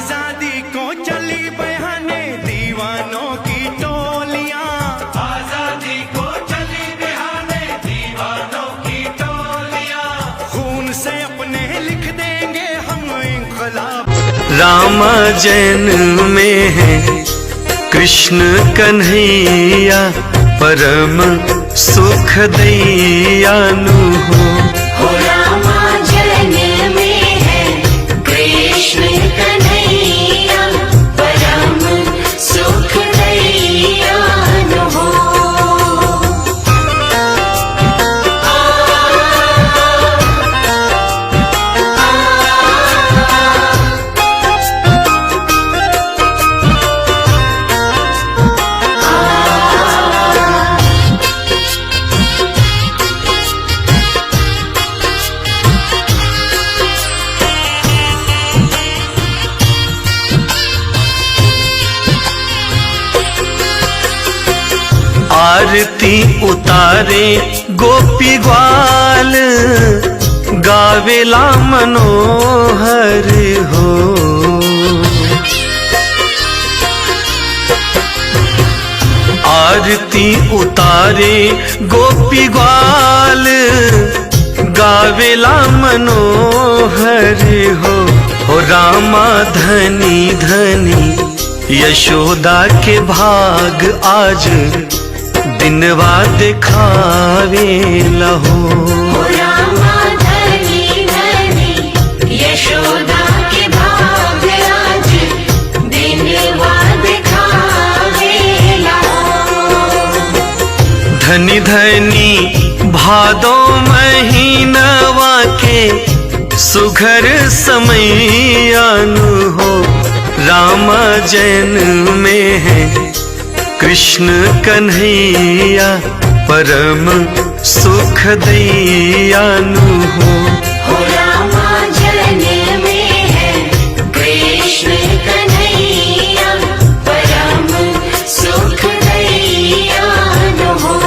आजादी को चली बहाने दीवानों की टोलियां, आजादी को चली बहाने दीवानों की टोलियां, खून से अपने लिख देंगे हम इंकलाब। रामा जन्म में है कृष्ण कन्हैया, परम सुख दैयानु हो। रामा जन्म में है कृष्ण कन्हैया, परम सुख दैयानु हो। आरती उतारे गोपी ग्वाल, गावेला मनोहर हो। आरती उतारे गोपी ग्वाल, गावेला मनोहर हो। रामा धनी धनी यशोदा के भाग आज दिनवा दिखावे लहो। रामा धनी धनी यशोदा के भाग आज दिनवा दिखावे लहो। धनी धनी भादो महीनवा के सुघर समयानु हो। रामा जन्म में है कृष्ण कन्हैया, परम सुख दैयानु हो। रामा जन्म में है कृष्ण कन्हैया, परम सुख दैयानु हो।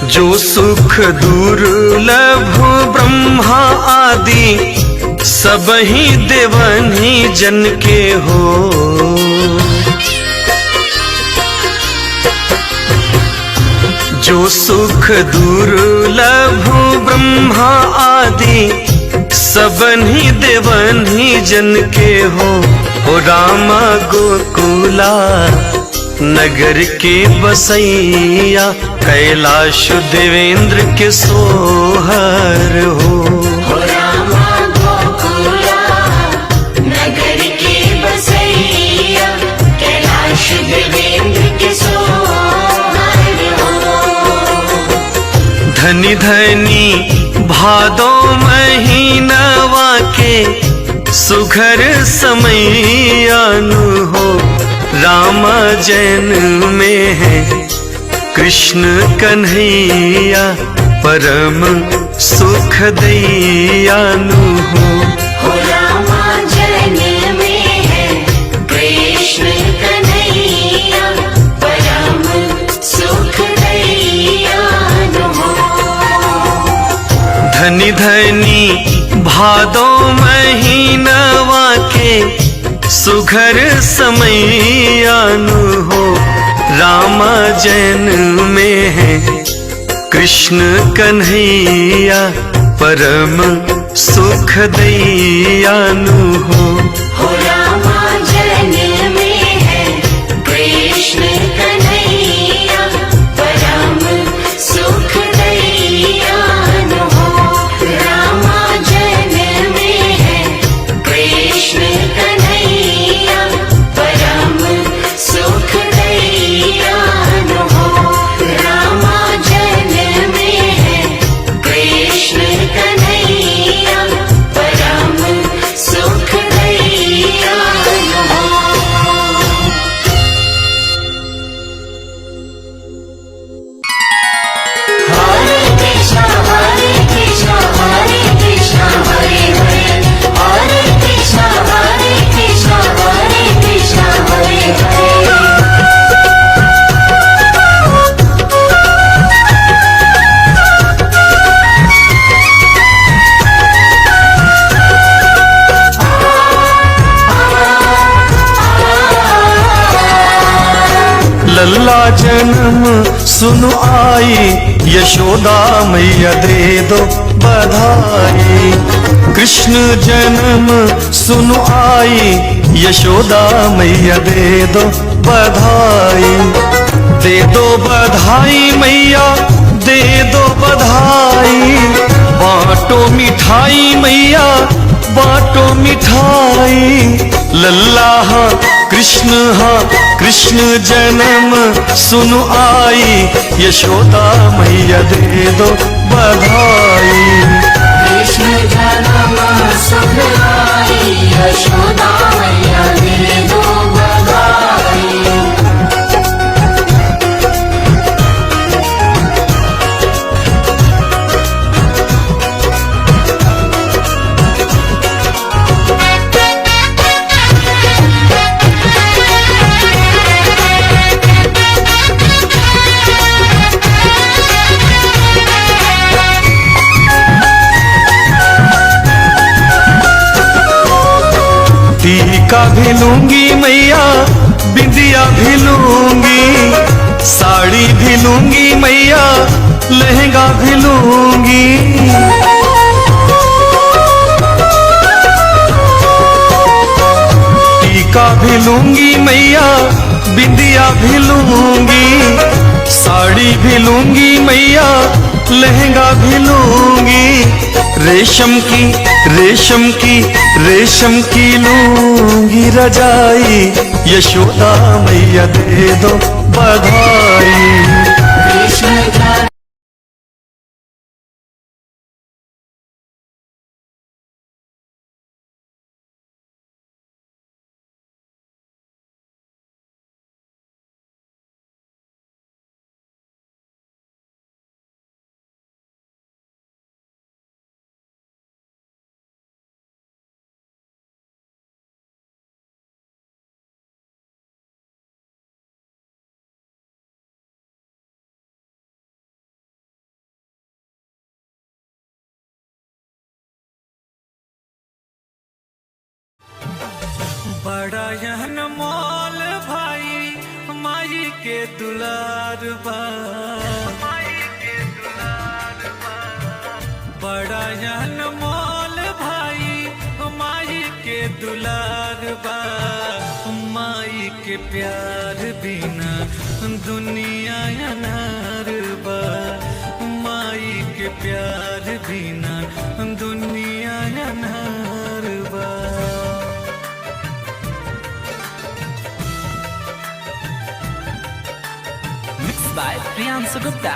जो सुख दुर्लभ ब्रह्मा आदि सब ही देवन ही जन के हो। जो सुख दुर्लभ ब्रह्मा आदि सबन ही देवन ही जन के हो। रामा गोकुला नगर के बसैया, कैलाश देवेंद्र के सोहर हो। रामा गोकुला नगर के बसैया, कैलाश देवेंद्र के सोहर हो। धनी धनी भादो महीनवा के सुघर समयानु हो। रामा जन्म में है कृष्ण कन्हैया, परम सुख दैयानु हो। रामा जन्म में है कृष्ण कन्हैया, परम सुख दैयानु हो। धनी धनी भादो महीनवा के सुघर समयानु हो। रामा जन्म में है कृष्ण कन्हैया, परम सुख दैयानु हो। रामा जन्म में है कृष्ण कन्हैया, परम सुख दैयानु हो। रामा जन्म में है कृष्ण कन्हैया, परम सुख दैयानु हो। रामा जन्म में है कृष्ण कन्हैया, परम सुख दैयानु। लल्ला जन्म सुनु आई, यशोदा मैया दे दो बधाई। कृष्ण जन्म सुनु आई, यशोदा मैया दे दो बधाई। दे दो बधाई मैया दे दो बधाई, बांटो मिठाई मैया बांटो मिठाई। लल्ला हाँ कृष्ण हाँ कृष्ण जन्म सुनु आई, यशोदा मैया दे दो बधाई। कृष्ण जन्म सुख आई, यशोदा मैया दे दो बधाई। टीका भी लूंगी मैया बिंदिया भी लूंगी, साड़ी भी लूंगी मैया लहंगा भी लूंगी। टीका भी लूंगी मैया बिंदिया भी लूंगी, साड़ी भी लूंगी मैया लहंगा भी लूंगी। रेशम की रेशम की रेशम की लूंगी रजाई, यशोदा मैया दे दो बधाई। कृष्ण बड़ा यहन मोल भाई माई के दुलार बा, बड़ा यहन मोल भाई माई के दुलार बा। माई के प्यार बिना दुनिया अनार बा, माई के प्यार बिना दुनिया अनार बा। by Priyansu Gupta.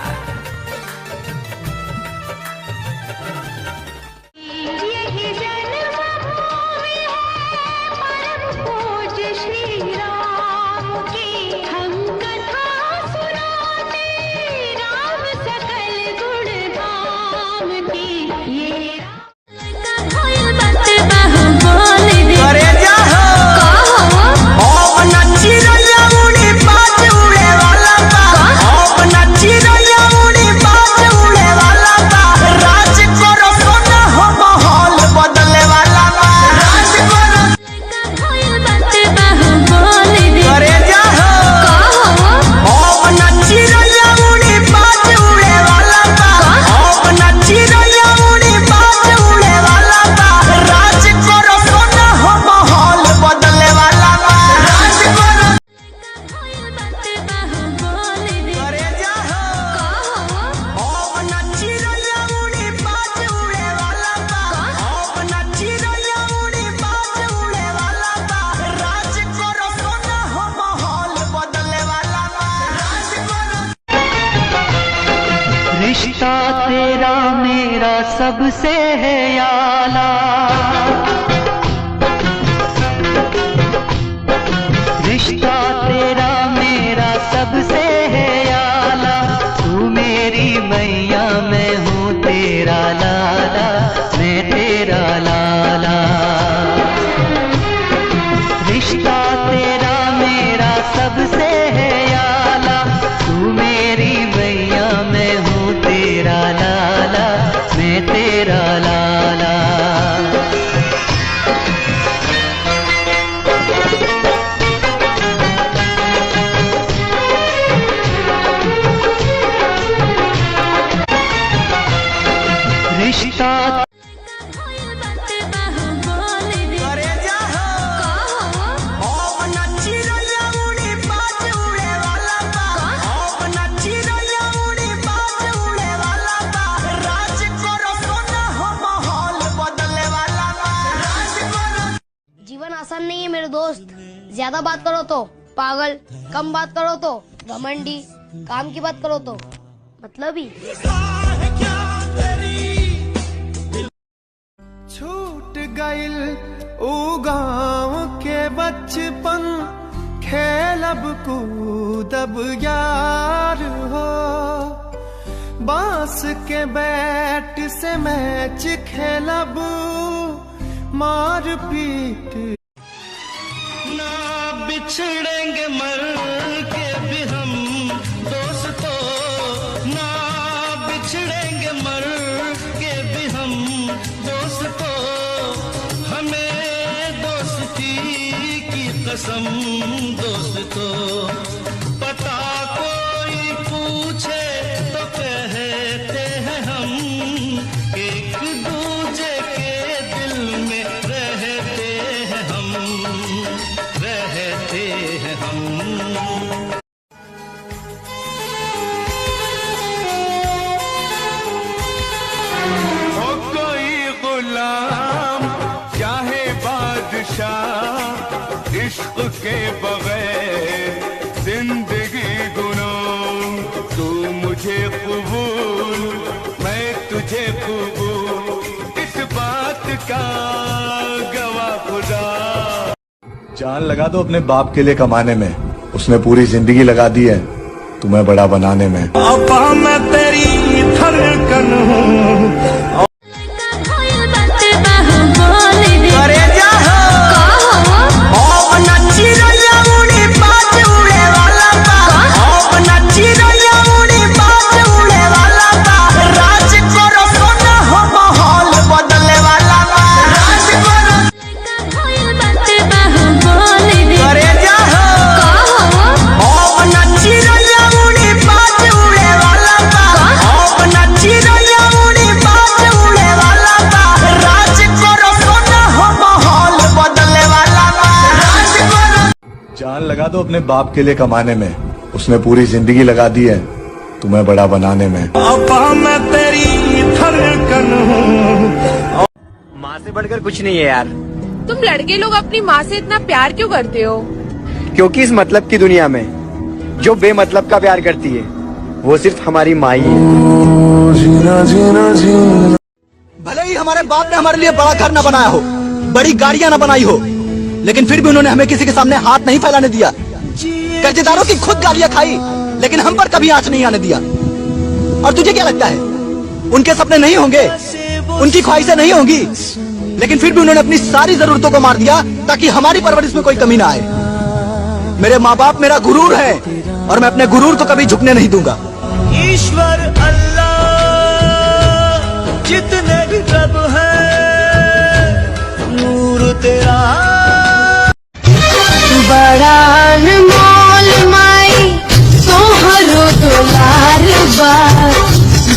रिश्ता तेरा मेरा सबसे है आला, रिश्ता तेरा मेरा सबसे है आला। तू मेरी मैया मैं हूँ तेरा लाला, मैं तेरा लाला। रिश्ता तेरा मेरा सबसे है आला, तू मेरी मैया मैं हूँ तेरा लाला, मैं तेरा लाला। दोस्त, ज्यादा बात करो तो पागल, कम बात करो तो घमंडी, काम की बात करो तो मतलबी। छूट गइल ऊ गाँव के बचपन, खेलब कूदब यार हो, बांस के बैट से मैच खेलब, मार पीट ना बिछड़ेंगे मर के भी हम दोस्तों, ना बिछड़ेंगे मर के भी हम दोस्तों, हमें दोस्ती की कसम दोस्तों, पता कोई पूछे तो कहते हैं हम, एक दूजे के दिल में रहते हैं हम, रहते हैं हम। हो कोई गुलाम चाहे बादशाह, इश्क के बगैर जिंदगी गुनाह, तू मुझे कबूल मैं तुझे कबूल, इस बात का गवाह खुदा। जान लगा दो अपने बाप के लिए कमाने में, उसने पूरी जिंदगी लगा दी है तुम्हें बड़ा बनाने में। अब मैं तेरी धड़कन हूँ। जान लगा दो अपने बाप के लिए कमाने में, उसने पूरी जिंदगी लगा दी है तुम्हें बड़ा बनाने में। अब मैं तेरी धड़कन हूँ। माँ से बढ़कर कुछ नहीं है यार। तुम लड़के लोग अपनी माँ से इतना प्यार क्यों करते हो? क्योंकि इस मतलब की दुनिया में जो बेमतलब का प्यार करती है वो सिर्फ हमारी माँ ही है। भले ही हमारे बाप ने हमारे लिए बड़ा घर न बनाया हो, बड़ी गाड़ियां न बनाई हो, लेकिन फिर भी उन्होंने हमें किसी के सामने हाथ नहीं फैलाने दिया। कर्जदारों की खुद गालियां खाई, लेकिन हम पर कभी आंच नहीं आने दिया। और तुझे क्या लगता है उनके सपने नहीं होंगे, उनकी ख्वाहिशें नहीं होंगी, लेकिन फिर भी उन्होंने अपनी सारी जरूरतों को मार दिया ताकि हमारी परवरिश में कोई कमी ना आए। मेरे माँ बाप मेरा गुरूर है और मैं अपने गुरूर को कभी झुकने नहीं दूंगा। ईश्वर अल्लाह जितने भी रब है, नूर तेरा बड़ा अनमोल माई तोहरो दुलार बा,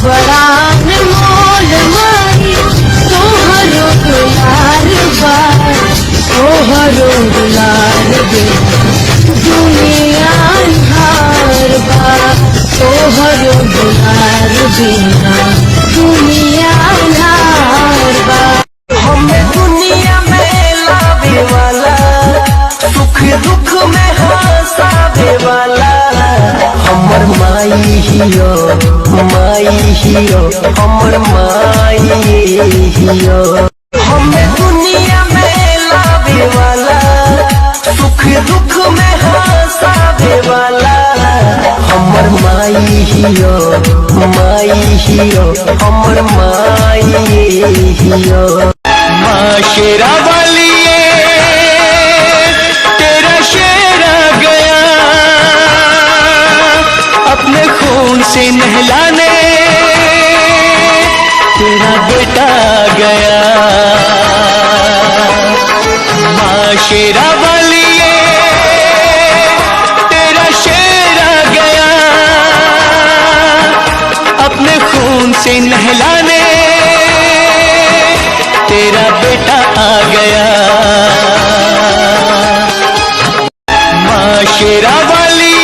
बड़ा अनमोल माई तोहरो दुलार बा, तोहरो दुलार बे दुनिया अन्हार बा, तोहरो दुलार बिना दुनिया अन्हार बा। हमें दुनिया में लावे वाला, सुख दुख में हंसावे वाला, हमर माई हियो, माई हियो, हमर माई हियो। हमें दुनिया में लावे वाला, सुख दुख में हंसावे वाला, हमर माई हियो, माई हियो, हमर माई हियो। माँ शेरा वाली तेरा शेरा गया, अपने खून से नहलाने तेरा बेटा गया। माँ शेरा वाली तेरा शेरा गया, अपने खून से नहलाने तेरा बेटा आ गया। माँ शेरा वाली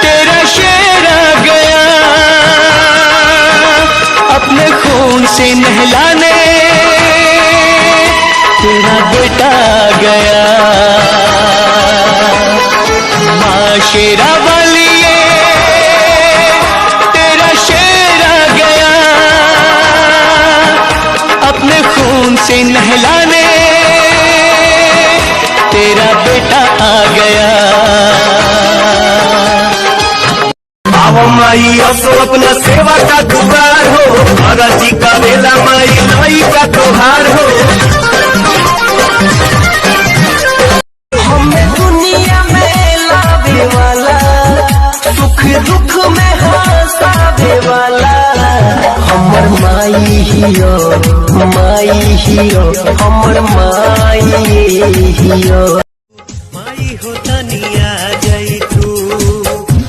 तेरा शेरा गया, अपने खून से नहलाने तेरा बेटा आ गया। गया। आओ माई असो अपना सेवा का दुआर हो, भगत जी का बेला माई नई का त्योहार हो। हमें दुनिया में लावे वाला, सुख दुख में हंसावे वाला, हमर माई हियो, माई हियो, हमर माई हियो। माई हो तनिया जई तू,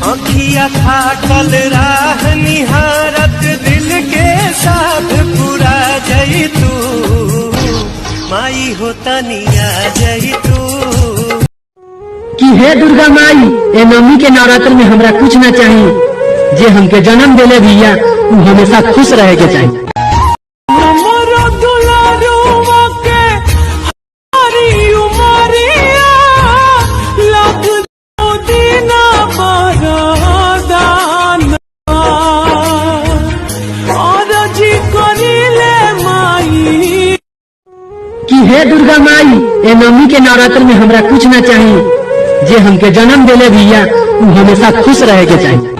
अखिया खाटल राह निहारत दिल के साथ पूरा जई तू। माई हो तनिया जई तू। कि हे दुर्गा माई, ए नवमी के नवरात्र में हमरा कुछ न चाहिए, जे हमके जन्म देले भैया तू हमेशा खुश रहे के चाहिए। कि हे दुर्गा माई, ए नवमी के नवरात्र में हमरा कुछ न चाहिए, जे हमके जन्म देले भैया तू हमेशा खुश रहे के चाहिए।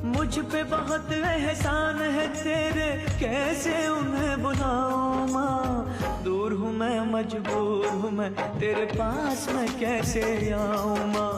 मुझ पे बहुत एहसान है तेरे, कैसे उन्हें बुलाऊं माँ। दूर हूँ मैं, मजबूर हूँ मैं, तेरे पास मैं कैसे आऊँ माँ।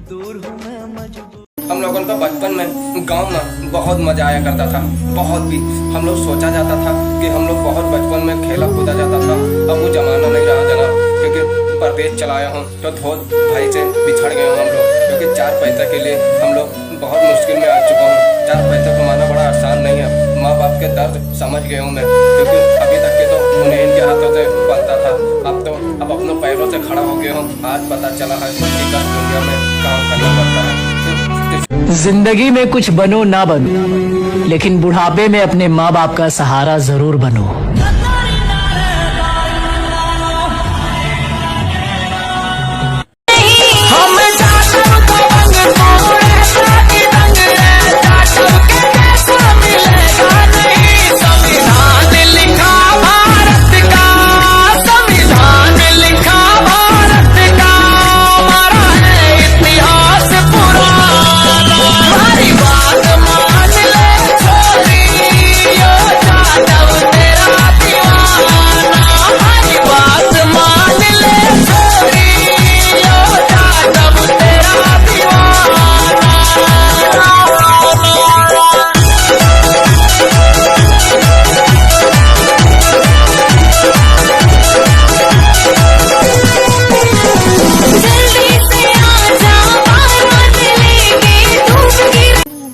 दूर हूँ मैं, मजबूर। हम लोगों को बचपन में गांव में बहुत मजा आया करता था, बहुत भी हम लोग सोचा जाता था कि हम लोग बहुत बचपन में खेला कूदा जाता था। अब वो जमाना नहीं रहा जनाब, क्योंकि परदेश चलाया हूँ तो धोत भाई से बिछड़ गए हूँ हम लोग, क्योंकि 4 पैसा के लिए हम लोग बहुत मुश्किल में आ चुका हूँ। 4 पैसा कमाना बड़ा आसान नहीं है। माँ बाप के दर्द समझ गया हूँ मैं, क्योंकि अभी तक के तो उन्हें इनके हाथों से पलता था, अब अपने पैरों से खड़ा हो गया हूँ। आज पता चला है कि इस दुनिया में काम करना पड़ता है। जिंदगी में कुछ बनो ना बनो, लेकिन बुढ़ापे में अपने माँ बाप का सहारा जरूर बनो।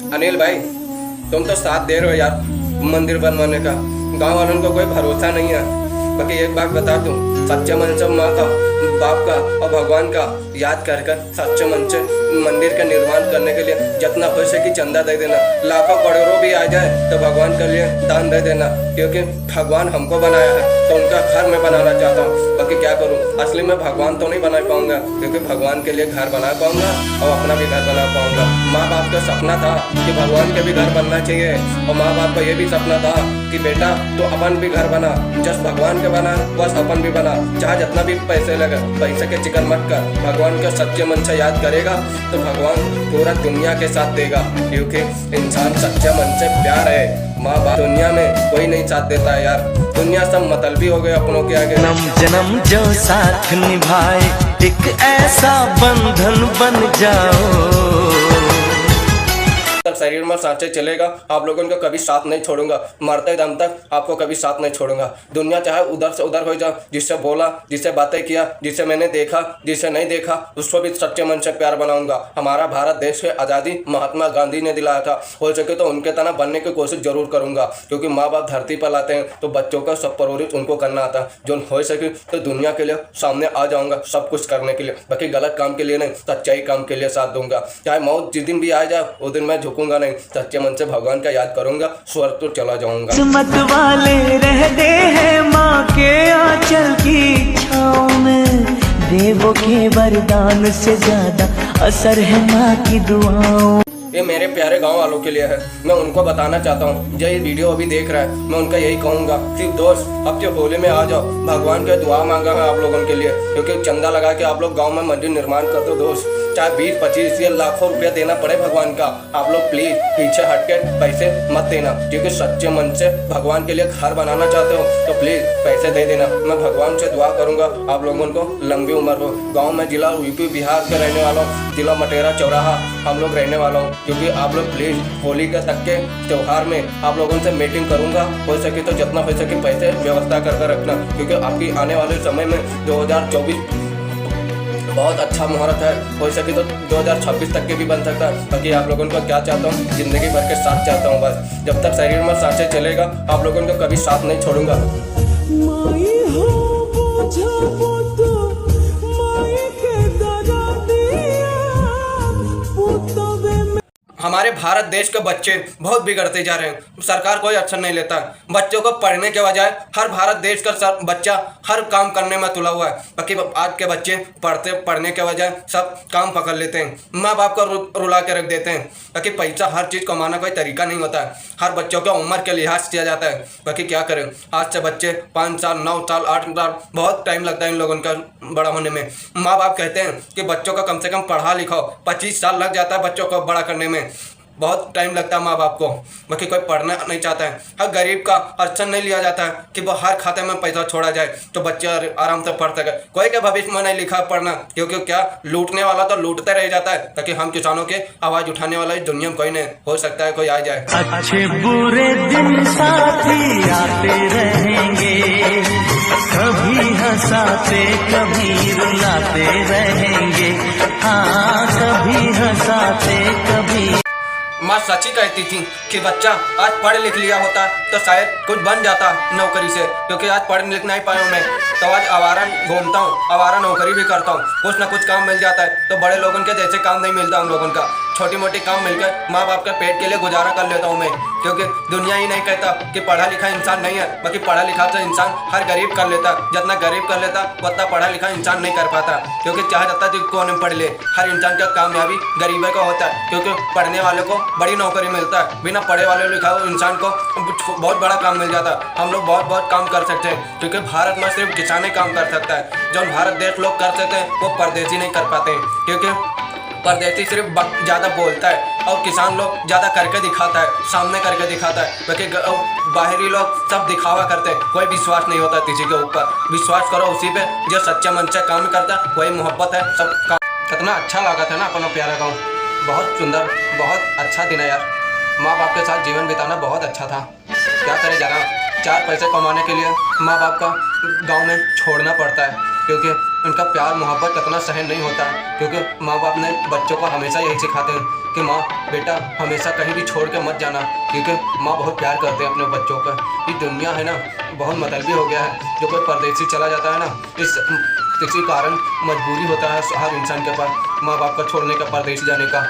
अनिल भाई, तुम तो साथ दे रहे हो यार मंदिर बनवाने का, गांव वालों को कोई भरोसा नहीं है। बाकी एक बात बता दूं, सच्चे मन से माँ का, बाप का और भगवान का याद कर कर सच्चे मन से मंदिर का निर्माण करने के लिए जितना हो सके चंदा दे देना। लाखों करोड़ों भी आ जाए तो भगवान के लिए दान दे देना, क्योंकि भगवान हमको बनाया है तो उनका घर मैं बनाना चाहता हूँ। बाकी क्या करूँ, असली में भगवान तो नहीं बना पाऊंगा, क्योंकि भगवान के लिए घर बना पाऊंगा और अपना भी घर बना पाऊंगा। माँ बाप का सपना था कि भगवान के भी घर बनना चाहिए, और माँ बाप का ये भी सपना था कि बेटा तो अपन भी घर बना, जस्ट भगवान के बना बस अपन भी बना, चाहे जितना भी पैसे लगे, पैसे के चिकन मत कर। भगवान का सच्चे मन से याद करेगा तो भगवान पूरा दुनिया के साथ देगा, क्योंकि इंसान सच्चे मन से प्यार है। माँ बाप दुनिया में कोई नहीं साथ देता है यार, दुनिया सब मतलबी हो गए अपनों के आगे। जन्म जन्म जो साथ निभाए, एक ऐसा बंधन बन जाओ। शरीर में सांचे चलेगा, आप लोगों को कभी साथ नहीं छोड़ूंगा, मरते दम तक आपको कभी साथ नहीं छोड़ूंगा। दुनिया चाहे उधर से उधर हो जाओ, जिससे बोला, जिससे बातें किया, जिसे मैंने देखा, जिसे नहीं देखा, उसको भी सच्चे मन से प्यार बनाऊंगा। हमारा भारत देश की आज़ादी महात्मा गांधी ने दिलाया था, हो सके तो उनके तरह बनने की कोशिश जरूर करूंगा, क्योंकि माँ बाप धरती पर लाते हैं तो बच्चों का सब परवरिश उनको करना आता है। जो हो सके तो दुनिया के लिए सामने आ जाऊंगा सब कुछ करने के लिए, बाकी गलत काम के लिए नहीं, सच्चाई काम के लिए साथ दूंगा। चाहे मौत जिस दिन भी आ जाए उस दिन मैं झुकूंगा नहीं, सच्चे मन से भगवान का याद करूंगा, स्वर्ग तो चला जाऊंगा। किस्मत वाले रहते हैं माँ के आंचल की छाँव में। देवों के वरदान से ज्यादा असर है माँ की दुआओं। ये मेरे प्यारे गांव वालों के लिए है, मैं उनको बताना चाहता हूँ जो ये वीडियो अभी देख रहा है, मैं उनका यही कहूँगा कि दोस्त अब जो होली में आ जाओ, भगवान के दुआ मांगा है आप लोगों के लिए, क्योंकि चंदा लगा के आप लोग गांव में मंदिर निर्माण कर दो दोस्त, चाहे 20-25 या लाखों रुपया देना पड़े भगवान का, आप लोग प्लीज पीछे हट के पैसे मत देना, क्योंकि सच्चे मन से भगवान के लिए घर बनाना चाहते हो तो प्लीज पैसे दे देना। मैं भगवान से दुआ करूंगा आप लोगों को लंबी उम्र हो। गाँव में जिला यूपी बिहार के रहने वाला हूँ, जिला मटेरा चौराहा हम लोग रहने वाला हूँ, क्योंकि आप लोग प्लीज होली के तक के त्योहार में आप लोगों से मीटिंग करूंगा, हो सके तो जितना हो सके पैसे व्यवस्था करके रखना, क्योंकि आपकी आने वाले समय में 2024 बहुत अच्छा मुहूर्त है, हो सके तो 2026 तक के भी बन सकता है। बाकी आप लोगों को क्या चाहता हूँ, जिंदगी भर के साथ चाहता हूँ, बस जब तक शरीर में सांसें चलेगा आप लोगों को कभी साथ नहीं छोड़ूंगा। हमारे भारत देश के बच्चे बहुत बिगड़ते जा रहे हैं, सरकार कोई एक्शन नहीं लेता। बच्चों को पढ़ने के बजाय हर भारत देश का बच्चा हर काम करने में तुला हुआ है, बाकी आज के बच्चे पढ़ने के बजाय सब काम पकड़ लेते हैं, माँ बाप को रुला के रख देते हैं। बाकी पैसा हर चीज़ कमाना कोई तरीका नहीं होता है, हर बच्चों के उम्र के लिहाज किया जाता है। बाकी क्या करें, आज से बच्चे 5 साल 9 साल 8 साल बहुत टाइम लगता है इन लोगों का बड़ा होने में। माँ बाप कहते हैं कि बच्चों को कम से कम पढ़ा लिखाओ, 25 साल लग जाता है बच्चों को बड़ा करने में, बहुत टाइम लगता है माँ बाप को। बाकी कोई पढ़ना नहीं चाहता है, हर गरीब का एक्शन नहीं लिया जाता है कि वो हर खाते में पैसा छोड़ा जाए तो बच्चे आराम से पढ़ सके। कोई के भविष्य में नहीं लिखा पढ़ना, क्योंकि क्या लूटने वाला तो लूटते रह जाता है, ताकि हम किसानों के आवाज़ उठाने वाला इस दुनिया में कोई नहीं, हो सकता है कोई आ जाए। अच्छे बुरे दिन साथी आते रहेंगे, कभी हंसाते कभी रुलाते रहेंगे, हाँ कभी हंसाते कभी। माँ सच्ची कहती थी कि बच्चा आज पढ़ लिख लिया होता तो शायद कुछ बन जाता नौकरी से, क्योंकि आज पढ़ लिख नहीं पाया मैं तो आज आवारा घूमता हूँ, आवारा नौकरी भी करता हूँ, कुछ ना कुछ काम मिल जाता है। तो बड़े लोगों के जैसे काम नहीं मिलता हम लोगों का, छोटी मोटी काम मिलकर माँ बाप के पेट के लिए गुजारा कर लेता हूँ मैं, क्योंकि दुनिया ही नहीं कहता कि पढ़ा लिखा इंसान नहीं है, बाकी पढ़ा लिखा तो इंसान हर गरीब कर लेता, जितना गरीब कर लेता उतना पढ़ा लिखा इंसान नहीं कर पाता, क्योंकि चाहे जाता तो कौन पढ़ ले, हर इंसान का कामयाबी गरीबी का होता है, क्योंकि पढ़ने वाले को बड़ी नौकरी मिलता है, बिना पढ़े वाले लिखा हुआ इंसान को बहुत बड़ा काम मिल जाता है। हम लोग बहुत काम कर सकते हैं, क्योंकि भारत में सिर्फ किसान ही काम कर सकता है, जो भारत देश लोग कर सकते हैं वो परदेशी नहीं कर पाते हैं, क्योंकि परदेशी सिर्फ ज़्यादा बोलता है और किसान लोग ज़्यादा करके दिखाता है, सामने करके दिखाता है, क्योंकि बाहरी लोग सब दिखावा करते हैं, कोई विश्वास नहीं होता किसी के ऊपर। विश्वास करो उसी पे जो सच्चे मन से काम करता है, वही मोहब्बत है सब काम। कितना अच्छा लगा था ना अपना प्यारा गाँव, बहुत सुंदर, बहुत अच्छा दिन है यार। माँ बाप के साथ जीवन बिताना बहुत अच्छा था। क्या करे जाना, 4 पैसे कमाने के लिए माँ बाप का गांव में छोड़ना पड़ता है, क्योंकि उनका प्यार मोहब्बत कितना सहन नहीं होता, क्योंकि माँ बाप ने बच्चों को हमेशा यही सिखाते हैं कि माँ बेटा हमेशा कहीं भी छोड़ के मत जाना, क्योंकि माँ बहुत प्यार करते हैं अपने बच्चों का। ये दुनिया है ना बहुत मतलबी हो गया है, जो कोई परदेसी चला जाता है ना, इस किसी कारण मजबूरी होता है हर इंसान के पास माँ बाप को छोड़ने का, परदेसी जाने का।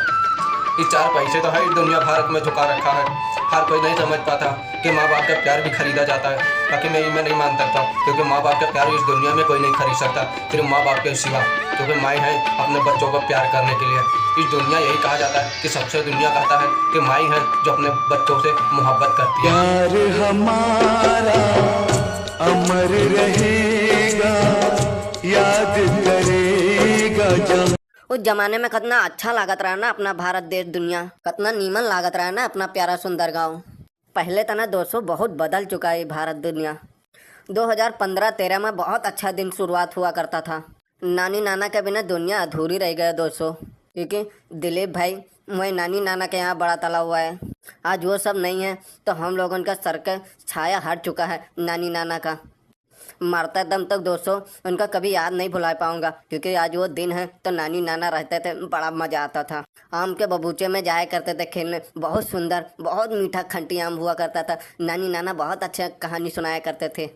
ये 4 पैसे तो है इस दुनिया भारत में झुका रखा है, हर कोई नहीं समझ पाता कि माँ बाप का प्यार भी खरीदा जाता है। बाकी मैं नहीं मान सकता, क्योंकि माँ बाप का प्यार इस दुनिया में कोई नहीं खरीद सकता, सिर्फ माँ बाप के सिवा, क्योंकि माएँ हैं अपने बच्चों को प्यार करने के लिए। इस दुनिया यही कहा जाता है कि सबसे दुनिया कहता है कि माँ ही है जो अपने बच्चों से मोहब्बत करती है। प्यार हमारा अमर रहेगा, याद करेगा जब। उस जमाने में कितना अच्छा लागत रहा ना अपना भारत देश दुनिया, कितना नीमन लागत रहा ना अपना प्यारा सुंदर गांव। पहले तो ना दोस्तों बहुत बदल चुका है भारत दुनिया। 2015-13 में बहुत अच्छा दिन शुरुआत हुआ करता था। नानी नाना के बिना दुनिया अधूरी रह गया दोस्तों, क्योंकि दिलीप भाई वही नानी नाना के यहाँ बड़ा तला हुआ है। आज वो सब नहीं है तो हम लोगों का सर का छाया हट चुका है नानी नाना का। मरते दम तक दोस्तों उनका कभी याद नहीं भुला पाऊंगा, क्योंकि आज वो दिन है तो नानी नाना रहते थे, बड़ा मजा आता था। आम के बगीचे में जाया करते थे खेलने, बहुत सुंदर बहुत मीठा खंटी आम हुआ करता था। नानी नाना बहुत अच्छे कहानी सुनाया करते थे।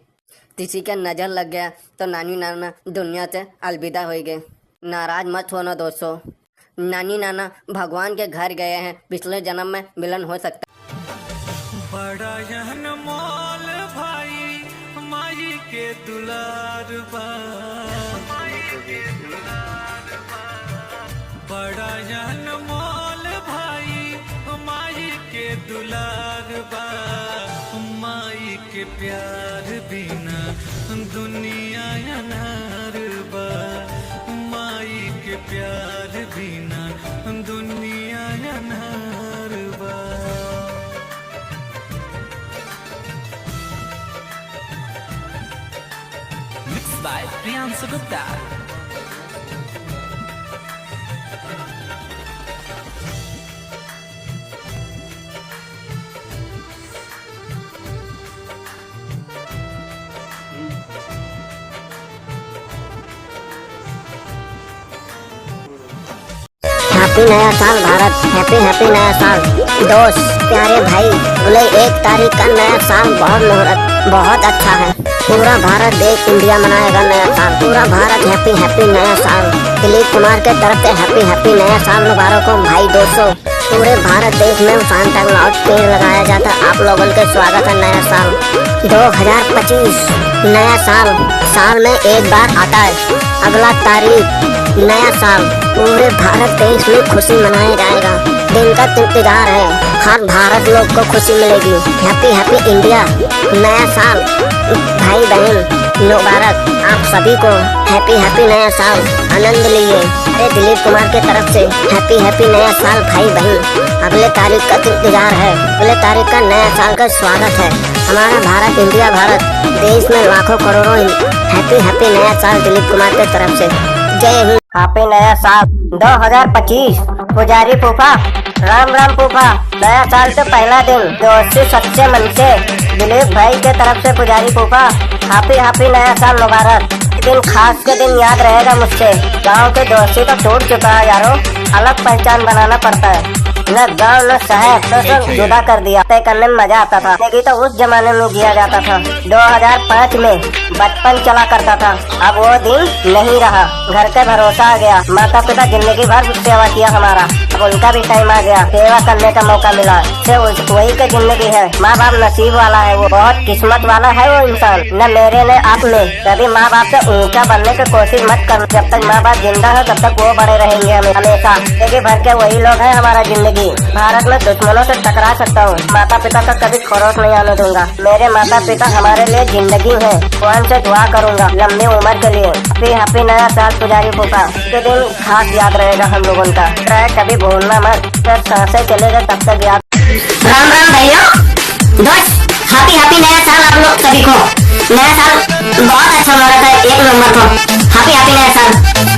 किसी के नज़र लग गया तो नानी नाना दुनिया से अलविदा हो गए। नाराज मत होना दोस्तों, नानी नाना भगवान के घर गए हैं, पिछले जन्म में मिलन हो सकता। बड़ा यहन मोल भाई माई के दुलार बा। बड़ा अनमोल भाई माई के दुलार बा, माई के प्यार बिना दुनिया अनार बा, माई के प्यार बिना दुनिया अनार बा। Mixed by Priyansu Gupta. Happy नया साल भारत, हैप्पी हैप्पी नया साल दोस्त प्यारे भाई। जुलाई 1 तारीख का नया साल बहुत मुहूर्त बहुत अच्छा है। पूरा भारत देश इंडिया मनाएगा नया साल, पूरा भारत हैप्पी हैप्पी नया साल। दिलीप कुमार के तरफ से हैप्पी हैप्पी नया साल मुबारक हो भाई। दोस्तों पूरे भारत देश में सांता क्लॉज पेड़ लगाया जाता है। आप लोगों के स्वागत है नया साल 2025 नया साल। साल में एक बार आता है, अगला तारीख नया साल। पूरे भारत देश में खुशी मनाया जाएगा, दिन का इंतजार है। हर भारत लोग को खुशी मिलेगी। हैप्पी हैप्पी इंडिया नया साल भाई बहन मुबारक आप सभी को। हैप्पी हैप्पी नया साल आनंद लीजिए। अरे दिलीप कुमार के तरफ से हैप्पी हैप्पी नया साल भाई बहन। अगले तारीख का इंतजार है, अगले तारीख का नया साल का स्वागत है। हमारा भारत इंडिया भारत देश में लाखों करोड़ों हैप्पी हैप्पी नया साल दिलीप कुमार के तरफ से। जय हिंद। हैप्पी नया साल 2025 पुजारी फूफा राम राम फूफा। नया साल से पहला दिन दोस्ती सच्चे मन से दिलीप भाई के तरफ से पुजारी फूफा हैप्पी हैप्पी नया साल मुबारक। दिन खास के दिन याद रहेगा मुझसे। गांव के दोस्ती तो टूट चुका है यारो, अलग पहचान बनाना पड़ता है। न गाँव न शहर तो सब जुदा कर दिया। तय करने में मजा आता था, लेकिन तो उस जमाने में जिया जाता था। 2005 में बचपन चला करता था, अब वो दिन नहीं रहा। घर के भरोसा आ गया, माता पिता जिंदगी भर सेवा किया हमारा, अब उनका भी टाइम आ गया, सेवा करने का मौका मिला। वही की जिंदगी है। माँ बाप नसीब वाला है, वो बहुत किस्मत वाला है वो इंसान। न मेरे ने आप में कभी माँ बाप से ऊंचा बनने की कोशिश मत कर। जब तक माँ बाप जिंदा है तब तक वो बड़े रहेंगे हमें हमेशा। जिंदगी भर के वही लोग है हमारा जिंदगी। भारत में दुश्मनों से टकरा सकता हूँ, माता पिता का कभी खरोच नहीं आने दूंगा। मेरे माता पिता हमारे लिए जिंदगी है, भगवान से दुआ करूंगा लंबी उम्र के लिए। हैप्पी हैप्पी नया साल पुजारी फूफा। के दिन खास याद रहेगा हम लोगों का, ट्रैक कभी भूलना मत। जब सांसें चलेगा तब तक याद। राम राम भाइयों दोस्त, हैप्पी हैप्पी नया साल आप लोग सभी को। नया साल बहुत अच्छा हो रहा था 1 नवंबर को। हैप्पी हैप्पी नया साल।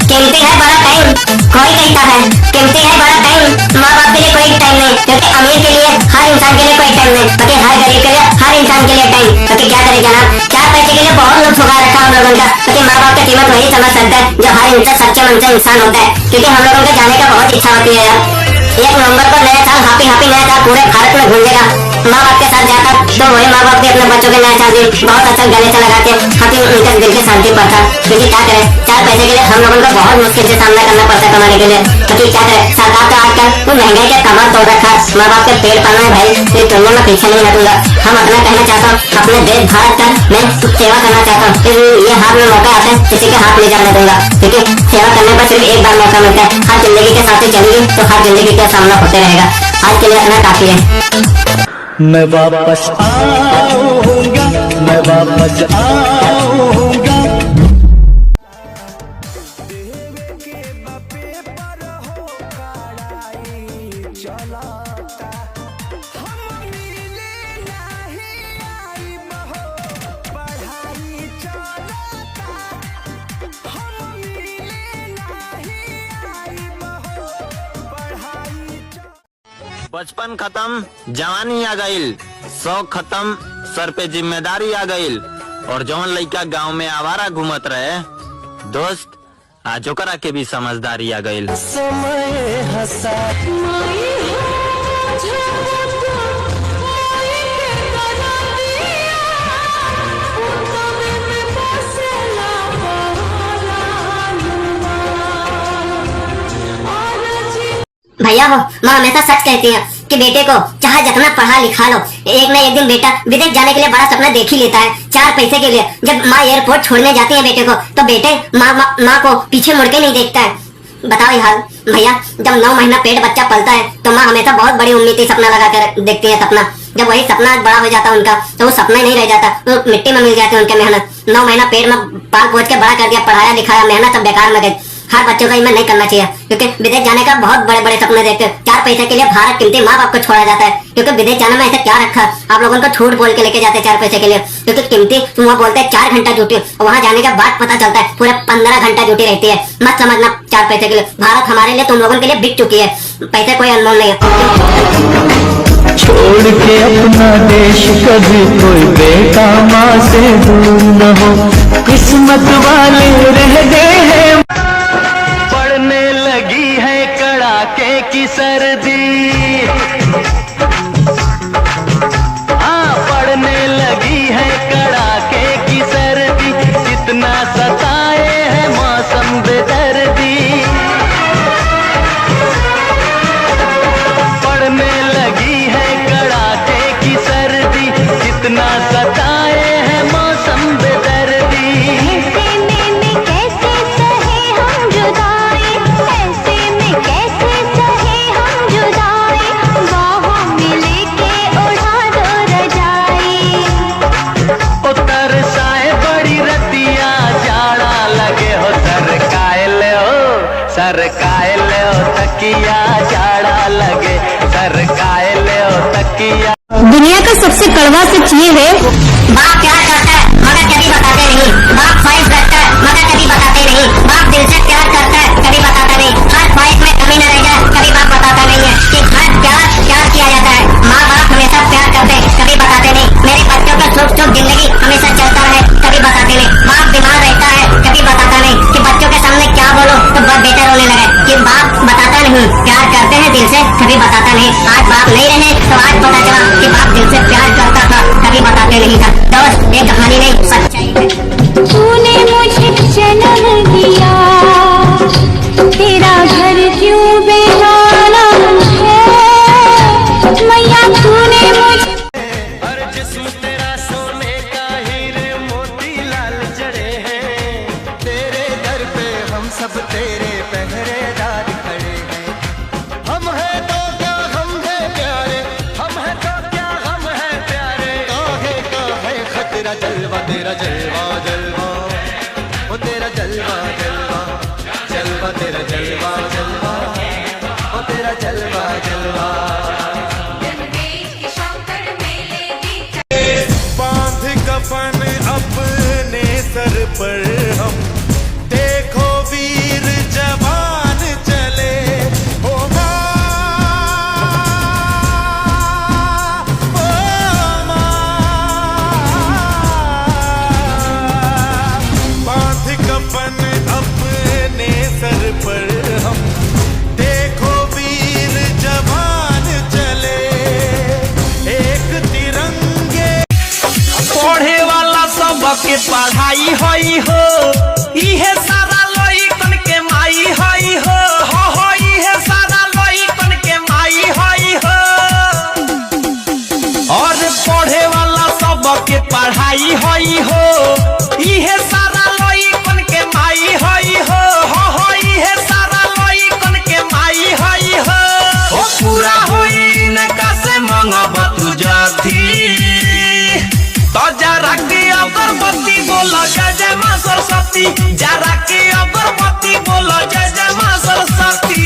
कीमती है बड़ा टाइम, कोई कहता है कीमती है बड़ा टाइम। माँ बाप के लिए कोई टाइम नहीं, क्योंकि अमीर के लिए हर इंसान के लिए कोई टाइम नहीं, क्योंकि हर गरीब के लिए हर इंसान के लिए टाइम। क्योंकि क्या करें जनाब, 4 पैसे के लिए बहुत लोग झुका रखा हम लोगों का। क्योंकि माँ बाप की कीमत वही समझ सकता है जो हर इंसान सच्चे मन से इंसान होता है। क्योंकि हम लोगों के जाने का बहुत इच्छा होती है यार। 1 नवंबर को नया साल हैप्पी हैप्पी नया साल पूरे भारत में गूंजेगा। माँ बाप के साथ जाता तो वही माँ बाप भी अपने बच्चों के नया साल भी बहुत अच्छा गले से लगाते हैप्पी, उनके दिल के शांति पड़ता। क्योंकि क्या करें, 4 पैसे के लिए हम लोगों को बहुत मुश्किल से सामना करना पड़ता है कमाने के लिए। क्योंकि क्या करें, सरकार तो आजकल वो महंगाई के कमर तोड़ रखा है। माँ बाप के पेट पालना है भाई, ये तुलना में पीछे नहीं हटूंगा। हम अपना कहना चाहता हूँ, अपने देश भारत का मैं सेवा करना चाहता हूँ। ये हाथ में मौका आता है, किसी के हाथ नहीं जाने दूंगा। क्योंकि सेवा करने पर सिर्फ एक बार मौका मिलता है। हर जिंदगी के साथ चलेगी तो हर जिंदगी का सामना होते रहेगा। आज के लिए इतना काफी है। मैं वापस आऊंगा, मैं वापस आऊंगा। बचपन खत्म, जवानी आ गईल, शौक खत्म, सर पे जिम्मेदारी आ गईल। और जौन लड़का गांव में आवारा घूमत रहे दोस्त, आज ओकरा के भी समझदारी आ गईल। समय हंसा भैया हो, माँ हमेशा सच कहती है कि बेटे को चाहे जितना पढ़ा लिखा लो, एक न एक दिन बेटा विदेश जाने के लिए बड़ा सपना देख ही लेता है 4 पैसे के लिए। जब माँ एयरपोर्ट छोड़ने जाती है बेटे को, तो बेटे माँ को पीछे मुड़ के नहीं देखता है। बताओ यार भैया, जब 9 महीना पेट बच्चा पलता है तो माँ हमेशा बहुत बड़ी उम्मीद से सपना लगा कर देखती है सपना। जब वही सपना बड़ा हो जाता उनका, तो वो सपना ही नहीं रह जाता, तो मिट्टी में मिल जाती है उनके मेहनत। 9 महीना पेट में पाल पोछ के बड़ा कर दिया, पढ़ाया लिखाया, मेहनत सब बेकार में गई। हर बच्चों का नहीं करना चाहिए, क्योंकि विदेश जाने का बहुत बड़े बड़े सपने देखते हैं। 4 पैसे के लिए भारत कीमती माँ बाप को छोड़ा जाता है, क्योंकि विदेश जाने में ऐसा क्या रखा, आप लोगों को झूठ बोल के लेके जाते हैं 4 पैसे के लिए, क्योंकि कीमती वहाँ बोलते हैं 4 घंटा ड्यूटी, और वहाँ जाने के बाद पता चलता है पूरे 15 घंटा ड्यूटी रहती है। मत समझना 4 पैसे के लिए, भारत हमारे लिए तुम लोगों के लिए बिक चुकी है, पैसे कोई अनमोल नहीं है। छोड़ के अपना देश कभी कोई बेटा माँ से दूर न हो, किस्मत वाले रह गए हैं। पड़ने लगी है कड़ाके की सर्दी, हाँ पड़ने लगी है कड़ाके की सर्दी, कितना सताए है मौसम बेदर्दी। पड़ने लगी है कड़ाके की सर्दी, कितना सताए है मौसम बेदर्दी। सरकाए ले तकिया जाड़ा लगे, सरकाए ले तकिया। दुनिया का सबसे कड़वा सच ये है, बाप प्यार करता है मगर कभी बताते नहीं, बाप ख्वाहिश रखता है मगर कभी बताते नहीं, बाप दिल से प्यार करता है कभी बताता नहीं, हर ख्वाहिश में कमी न रह जाए कभी बाप बताता नहीं है कि हर प्यार किया जाता है। माँ बाप हमेशा प्यार करते कभी बताते नहीं, मेरे बच्चों का सुख सुख जिंदगी हमेशा चलता रहे कभी बताते नहीं। बाप बीमार रहता है कभी बताता नहीं कि बच्चों के सामने क्या बोलो तो बेटा रोने लगे, कि बाप बताता नहीं, प्यार करते हैं दिल से कभी बताता नहीं। आज बाप नहीं रहे तो आज पता चला कि बाप दिल से प्यार करता था कभी बताते नहीं था। दोस्त ये कहानी नहीं सच्चाई है। तूने मुझे जन्म दिया, तेरा घर क्यों बेगाना है मैया, तूने मुझे जिस्म तेरा सोने का हीरे मोती लाल जड़े हैं, तेरे दर पे हम सब तेरे पहरेदार खड़े हैं। हम हैं तो क्या हम हैं प्यारे, हम हैं तो क्या हम हैं प्यारे, काहे का है खतरा, जलवा तेरा जलवा जलवा, ओ तेरा जलवा जलवा जलवा, तेरा जलवा जलवा, ओ तेरा जलवा जलवा। बांध कफन अपने सर पर हम, देखो वीर जवान चले, ओ माँ, ओ माँ। बांध कफन अपने सर पर हम, देखो वीर जवान चले, एक तिरंगे। पढ़े वाला सबके पढ़ाई होई हो, इहे सारा लइकन के माई होई हो, हो इहे सारा लइकन के माई होई हो। और पढ़े वाला सबके पढ़ाई होई हो, इहे सारा लइकन के माई होई हो, हो इहे सारा लइकन के माई होई हो। ओ पूरा होई इनका से मंगब तू जाती, तो जरा की अगरबत्ती बोलो जय जय माँ सरस्वती, जरा की अगरबत्ती बोलो जय जय माँ सरस्वती।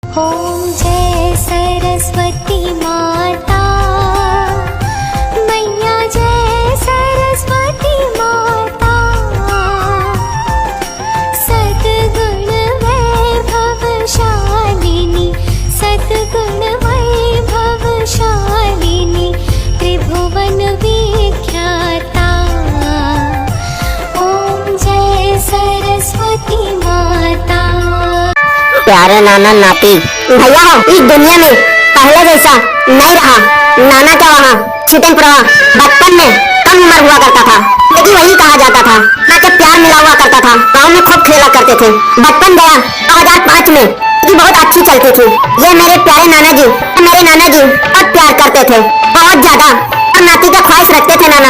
ओम जय सरस्वती माता, मैया जय सरस्वती माता, सद्गुण वैभवशालिनी, सद्गुण वैभवशालिनी, त्रिभुवन विख्याता। ओम जय सरस्वती माता। प्यारे नाना नाती, भैया हो इस दुनिया में पहले जैसा नहीं रहा, नाना का वहाँ छिटन प्रवाह बचपन में कम उम्र हुआ करता था, लेकिन वही कहा जाता था ना कि प्यार मिला हुआ करता था। गाँव में खूब खेला करते थे। बचपन गया 2005 में की बहुत अच्छी चलती थी। ये मेरे प्यारे नाना जी मेरे नाना जी बहुत प्यार करते थे, बहुत ज्यादा, और नाती का ख्वाहिश रखते थे नाना।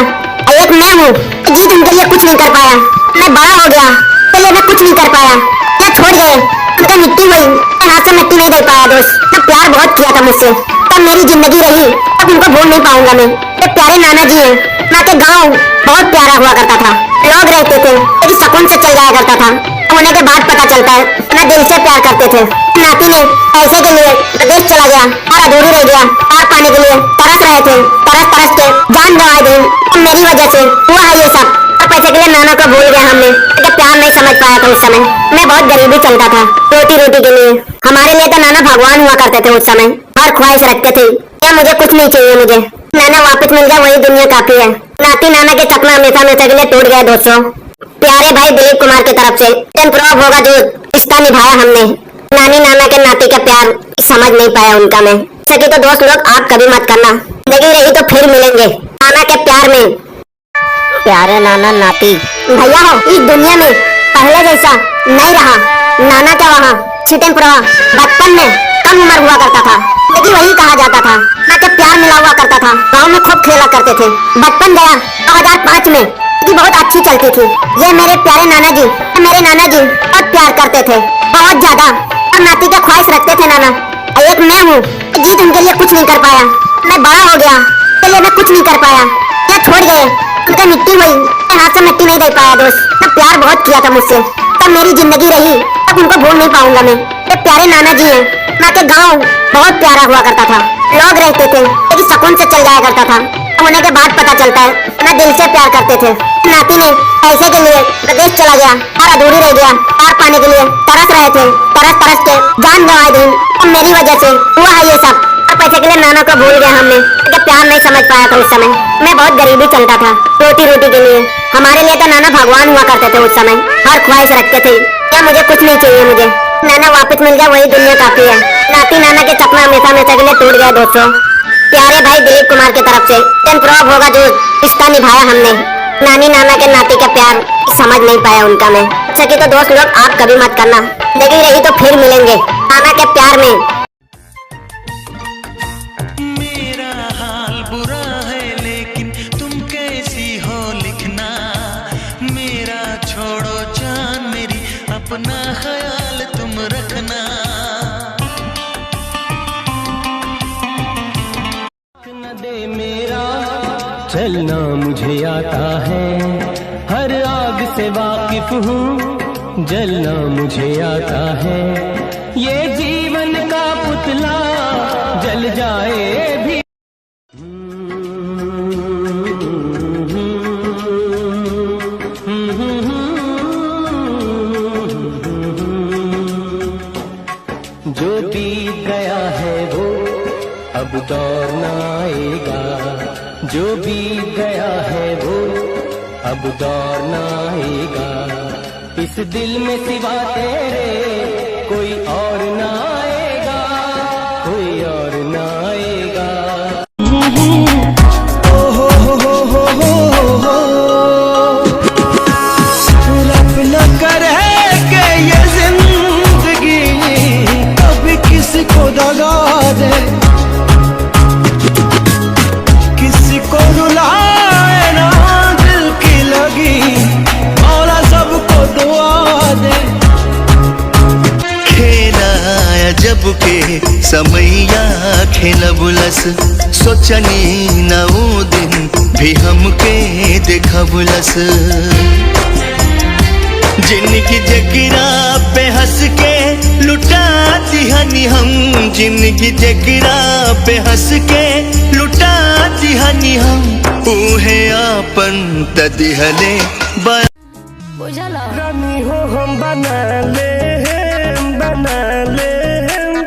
एक मैं हूँ जीत उनके लिए कुछ नहीं कर पाया। मैं बड़ा हो गया तो लिए मैं कुछ नहीं कर पाया, क्या छोड़ गए उनका मिट्टी हुई, मैं हाथ से मिट्टी नहीं दे पाया दोस्त। मैं प्यार बहुत किया था मुझसे, तब मेरी जिंदगी रही, अब उनको भूल नहीं पाऊंगा मैं। ये प्यारे नाना जी हैं। मैं के गाँव बहुत प्यारा हुआ करता था, लोग रहते थे लेकिन सुकून से चल जाया करता था। होने के बाद पता चलता है मैं दिल से प्यार करते थे। नाती ने पैसे के लिए विदेश चला गया और अधूरी रह गया। पार पाने के लिए तरस रहे थे, तरस के जान गंवा दी। अब मेरी वजह से हुआ है ये सब, और पैसे के लिए नाना को भूल गया हमने। लेकिन प्यार नहीं समझ पाया था उस समय। मैं बहुत गरीबी चलता था, रोटी रोटी के लिए। हमारे लिए तो नाना भगवान हुआ करते थे उस समय। हर ख्वाहिश रखते थे क्या मुझे कुछ नहीं चाहिए, मुझे नाना वापस मिल गया वही दुनिया काफी है। नाती नाना के सपना हमेशा के लिए टूट गया दोस्तों। प्यारे भाई दिलीप कुमार की तरफ से टेम्परॉफ होगा जो रिश्ता निभाया हमने। नानी नाना के नाती का प्यार समझ नहीं पाया उनका मैं। सके तो दोस्त लोग आप कभी मत करना, लेकिन रही तो फिर मिलेंगे नाना के प्यार में। प्यारे नाना नाती भैया हो इस दुनिया में पहले जैसा नहीं रहा। नाना क्या वहाँ छिटन प्रवाह बचपन में कम उम्र हुआ करता था, लेकिन वही कहा जाता था ना कि प्यार मिला हुआ करता था। गाँव में खूब खेला करते थे। बचपन गया 2005 में की बहुत अच्छी चलती थी। ये मेरे प्यारे नाना जी मेरे नाना जी बहुत प्यार करते थे, बहुत ज्यादा, और नाती का ख्वाहिश रखते थे नाना। एक मैं हूँ जीत उनके लिए कुछ नहीं कर पाया। मैं बड़ा हो गया तो लिए मैं कुछ नहीं कर पाया, क्या छोड़ गए उनका मिट्टी हुई, मैं हाथ से मिट्टी नहीं दे पाया दोस्त। मैं प्यार बहुत किया था मुझसे, तब मेरी जिंदगी रही, अब उनको भूल नहीं पाऊंगा मैं। ये प्यारे नाना जी हैं। मैं के गाँव बहुत प्यारा हुआ करता था, लोग रहते थे लेकिन सुकून से चल जाया करता था। होने के बाद पता चलता है मैं दिल से प्यार करते थे। नाती ने पैसे के लिए विदेश चला गया और अधूरी रह गया। पार पाने के लिए तरस रहे थे, तरस के जान गंवा दी। अब मेरी वजह से हुआ है ये सब, और पैसे के लिए नाना को भूल गया हमने। लेकिन प्यार नहीं समझ पाया था उस समय। मैं बहुत गरीबी चलता था, रोटी रोटी के लिए। हमारे लिए तो नाना भगवान हुआ करते थे उस समय। हर ख्वाहिश रखते थे क्या मुझे कुछ नहीं चाहिए, मुझे नाना वापस मिल गया वही दुनिया काफी है। नाती नाना के सपना हमेशा के लिए टूट गया दोस्तों। प्यारे भाई दिलीप कुमार की तरफ से टेम्परॉफ होगा जो रिश्ता निभाया हमने। नानी नाना के नाती का प्यार समझ नहीं पाया उनका मैं। सके तो दोस्त लोग आप कभी मत करना, लेकिन रही तो फिर मिलेंगे नाना के प्यार में। मेरा हाल बुरा है लेकिन तुम कैसी हो लिखना। मेरा छोड़ो जान मेरी, अपना ख्याल तुम रखना। दे मेरा चलना मुझे आता है, हर आग से वाकिफ हूँ, जलना मुझे आता है। ये जीवन का पुतला जल जाए भी। जो बीत गया है वो अब दौर न आएगा, जो बीत गया है वो अब दौर न आएगा। इस दिल में सिवा तेरे कोई और न आएगा, कोई और न आएगा। रब न करे कि ये जिंदगी कभी किसी को दगा दे, किसी को रुलाए ना दिल की लगी, मौला सबको दुआ दे। खेला जब के समैया खेल बुलस, सोचनी नौ दिन भी हमके देखा बुलस। जिनकी जगीरा पे हंस के लुटाती हनी हम, जिनकी जगीरा पे हंस के लुटाती हनी हम, ऊहे आपन तदिहले रानी हो हम बना ले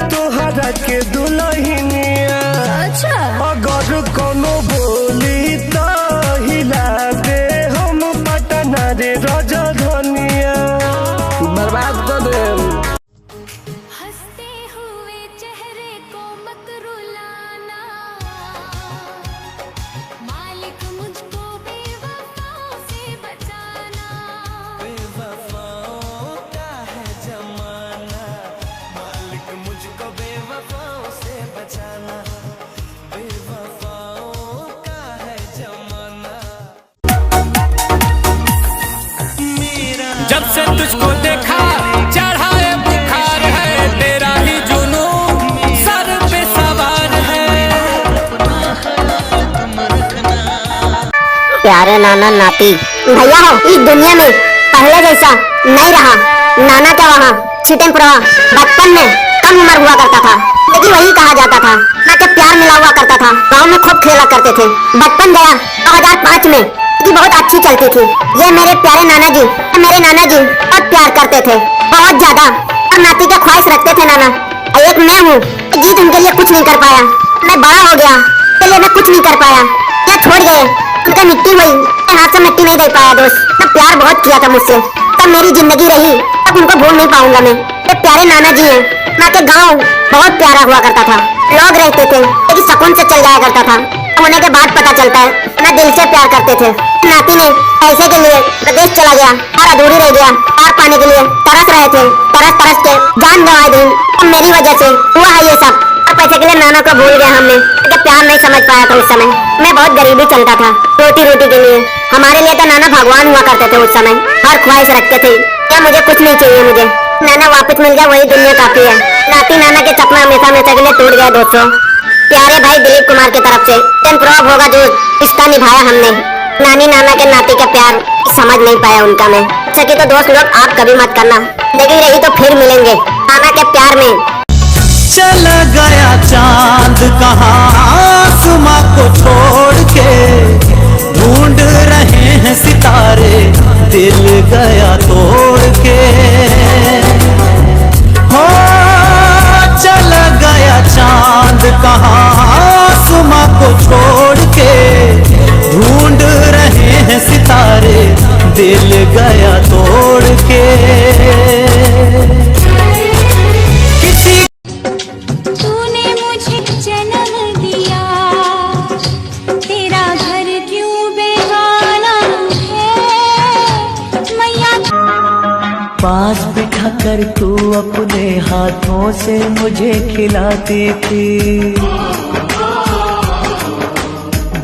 तोहरा के दुल्हनिया। अच्छा अगर कोनो बोली तो हिला दे हम पटना रे राजधानिया। बर्बाद कर दे। हंसते हुए चेहरे को मत रुलाना, जब से तुझको देखा चढ़ा है बुखार है, तेरा ही जुनून सर पे सवार है। प्यारे नाना नाती भैया हो, इस दुनिया में पहले जैसा नहीं रहा। नाना का वहाँ छिटन प्रवाह बचपन में कम उम्र हुआ करता था, लेकिन वही कहा जाता था ना कि प्यार मिला हुआ करता था। गाँव में खूब खेला करते थे। बचपन गया 2005 में, ये बहुत अच्छी चलती थी। ये मेरे प्यारे नाना जी बहुत प्यार करते थे, बहुत ज्यादा। और नाती का ख्वाहिश रखते थे नाना। एक मैं हूँ, जीत उनके लिए कुछ नहीं कर पाया। मैं बड़ा हो गया, उसके लिए मैं कुछ नहीं कर पाया। क्या छोड़ गए, उनका मिट्टी हुई, मैं हाथ से मिट्टी नहीं दे पाया दोस्त। मैं प्यार बहुत किया था मुझसे, तब मेरी जिंदगी रही, तब उनको भूल नहीं पाऊंगा मैं। ये प्यारे नाना जी हैं। माँ के गाँव बहुत प्यारा हुआ करता था, लोग रहते थे, लेकिन सुकून से चल जाया करता था। होने के बाद पता चलता है मैं दिल से प्यार करते थे। नाती ने पैसे के लिए प्रदेश चला गया और अधूरी रह गया। प्यार पाने के लिए तरस रहे थे, तरस के जान गंवा दी। अब मेरी वजह से हुआ है ये सब। और पैसे के लिए नाना को भूल गया हमने, क्योंकि प्यार नहीं समझ पाया था उस समय। मैं बहुत गरीबी चलता था, रोटी के लिए। हमारे लिए तो नाना भगवान हुआ करते थे उस समय। हर ख्वाहिश रखते थे, क्या मुझे कुछ नहीं चाहिए, मुझे नाना वापस मिल गया, वही दुनिया काफी है। नाती नाना के सपना हमेशा के लिए टूट गया दोस्तों। प्यारे भाई दिलीप कुमार की तरफ से टेम्प्रोव होगा जो रिश्ता निभाया हमने। नानी नाना के नाती का प्यार समझ नहीं पाया उनका मैं। अच्छा कि तो दोस्त लोग आप कभी मत करना, लेकिन रही तो फिर मिलेंगे नाना के प्यार में। चला गया चांद कहाँ आसमां को छोड़ के, ढूंढ रहे हैं सितारे दिल गया तोड़ के। हो चला गया चांद कहाँ आसमां को छोड़ के, ढूंढ रहे हैं सितारे दिल गया तोड़ के। तूने मुझे जन्म दिया, तेरा घर क्यों बेगाना है मैया। पास बिठा कर तू अपने हाथों से मुझे खिलाती थी,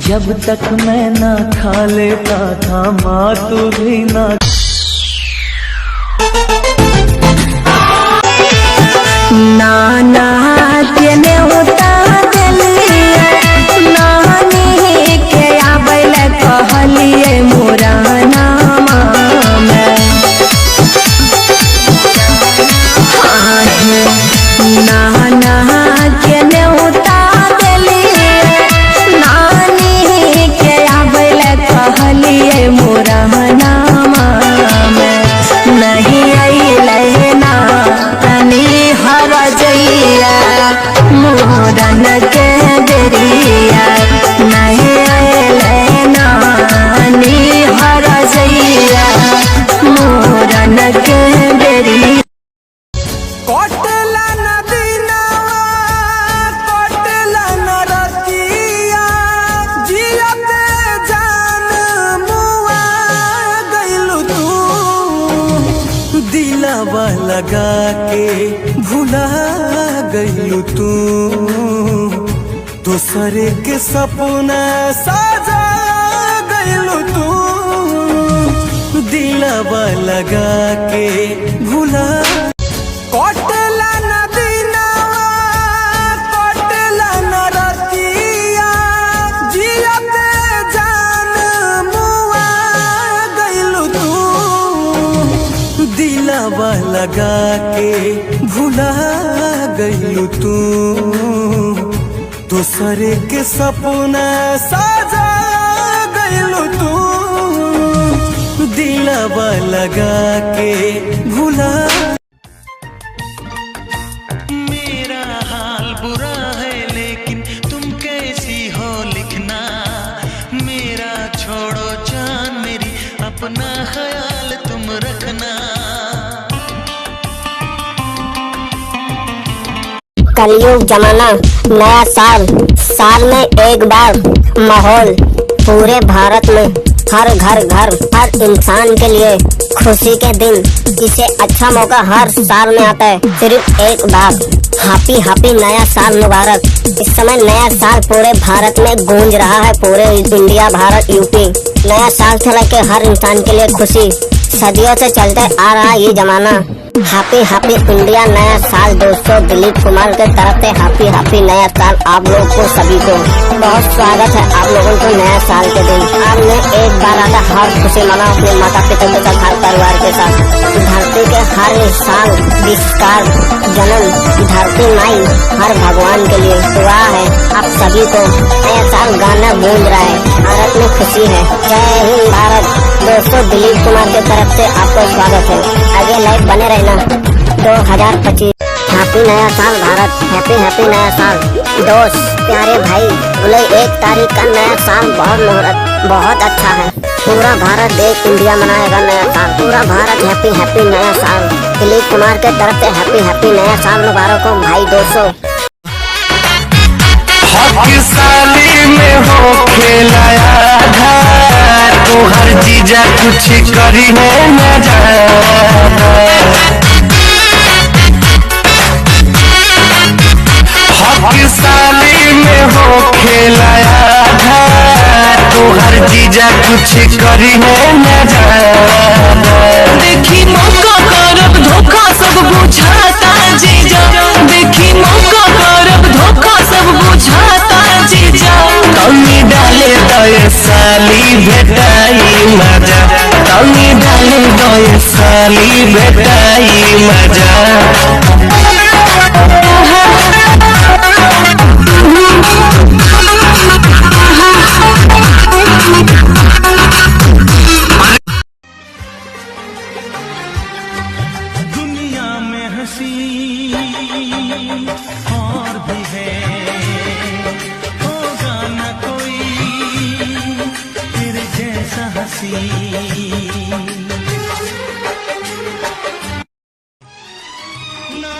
जब तक मैं ना खा लेता था माँ तू भी ना। नाना के न्योता देलिए, नानी के आबैल कहलिए मोरा नामा में। नाना के न्योता देलिए, नानी के आबैल कहलिए मोरा नामा में। नहीं अइले नानी हर जइया मोरन के बेरिया, नहीं अइले नानी हर जइया मोरन के बेरिया। कोटला नदीना कोटला नरतिया, जिया पे जान मुआ गइलू तू, दिलवा लगा के भुला गइलू तू, दूसरे के सपना साजा गइलू तू, दिलवा लगा के भुला। कोटला नदीना कोटला नरतिया, जिया पे जान मुआ गइलू तू, दिलवा लगा के भुला गइलू तू, दूसरे के सपना साजा गइलू तू, दिलवा लगा के भुला। मेरा हाल बुरा है लेकिन तुम कैसी हो लिखना, मेरा छोड़ो जान मेरी अपना ख्याल तुम रखना। कलयुग जमाना, नया साल में एक बार माहौल पूरे भारत में हर हर इंसान के लिए खुशी के दिन। इसे अच्छा मौका हर साल में आता है, सिर्फ एक बार। हैप्पी नया साल मुबारक। इस समय नया साल पूरे भारत में गूंज रहा है, पूरे इंडिया, भारत, यूपी। नया साल चला के हर इंसान के लिए खुशी, सदियों से चलते आ रहा ये जमाना। हैप्पी हैप्पी इंडिया नया साल दोस्तों, दिलीप कुमार के तरफ से हैप्पी हैप्पी नया साल आप लोगों को सभी को। बहुत स्वागत है आप लोगों को नया साल के दिन। आपने एक बार आकर हर खुशी मनाओ अपने माता पिता के साथ, हर परिवार के साथ। धरती के हर साल विस्तार जन्म धरती माई हर भगवान के लिए दुआ है आप सभी को। नया साल गाना गूंज रहा है, भारत में खुशी है। जय हिंद भारत दोस्तों, दिलीप कुमार की तरफ से आपको स्वागत है। आगे लाइव बने रहना। 2025 हैप्पी नया साल भारत, हैप्पी हैप्पी नया साल दोस्त प्यारे भाई। जुलाई 1 तारीख का नया साल बहुत मुहूर्त बहुत अच्छा है। पूरा भारत देश इंडिया मनाएगा नया साल, पूरा भारत हैप्पी हैप्पी नया साल। दिलीप कुमार के तरफ से हैप्पी हैप्पी नया साल मुबारक हो भाई दोस्तों। साली में हो खेलाया घर, तो हर जीजा कुछ करी है न जाना। साली में हो खेलाया घर, तो हर जीजा कुछ करी है न जाना। देखी मौका करब धोखा सब बुझाता जीजा, देखी मौका करब धोखा सब बुझाता जीजा। कमी डाले दो साली भेटाई मजा, कमी डाले दो साली भेटाई मजा। दुनिया में हंसी और भी है, होगा न कोई तेरे जैसा हंसी। ना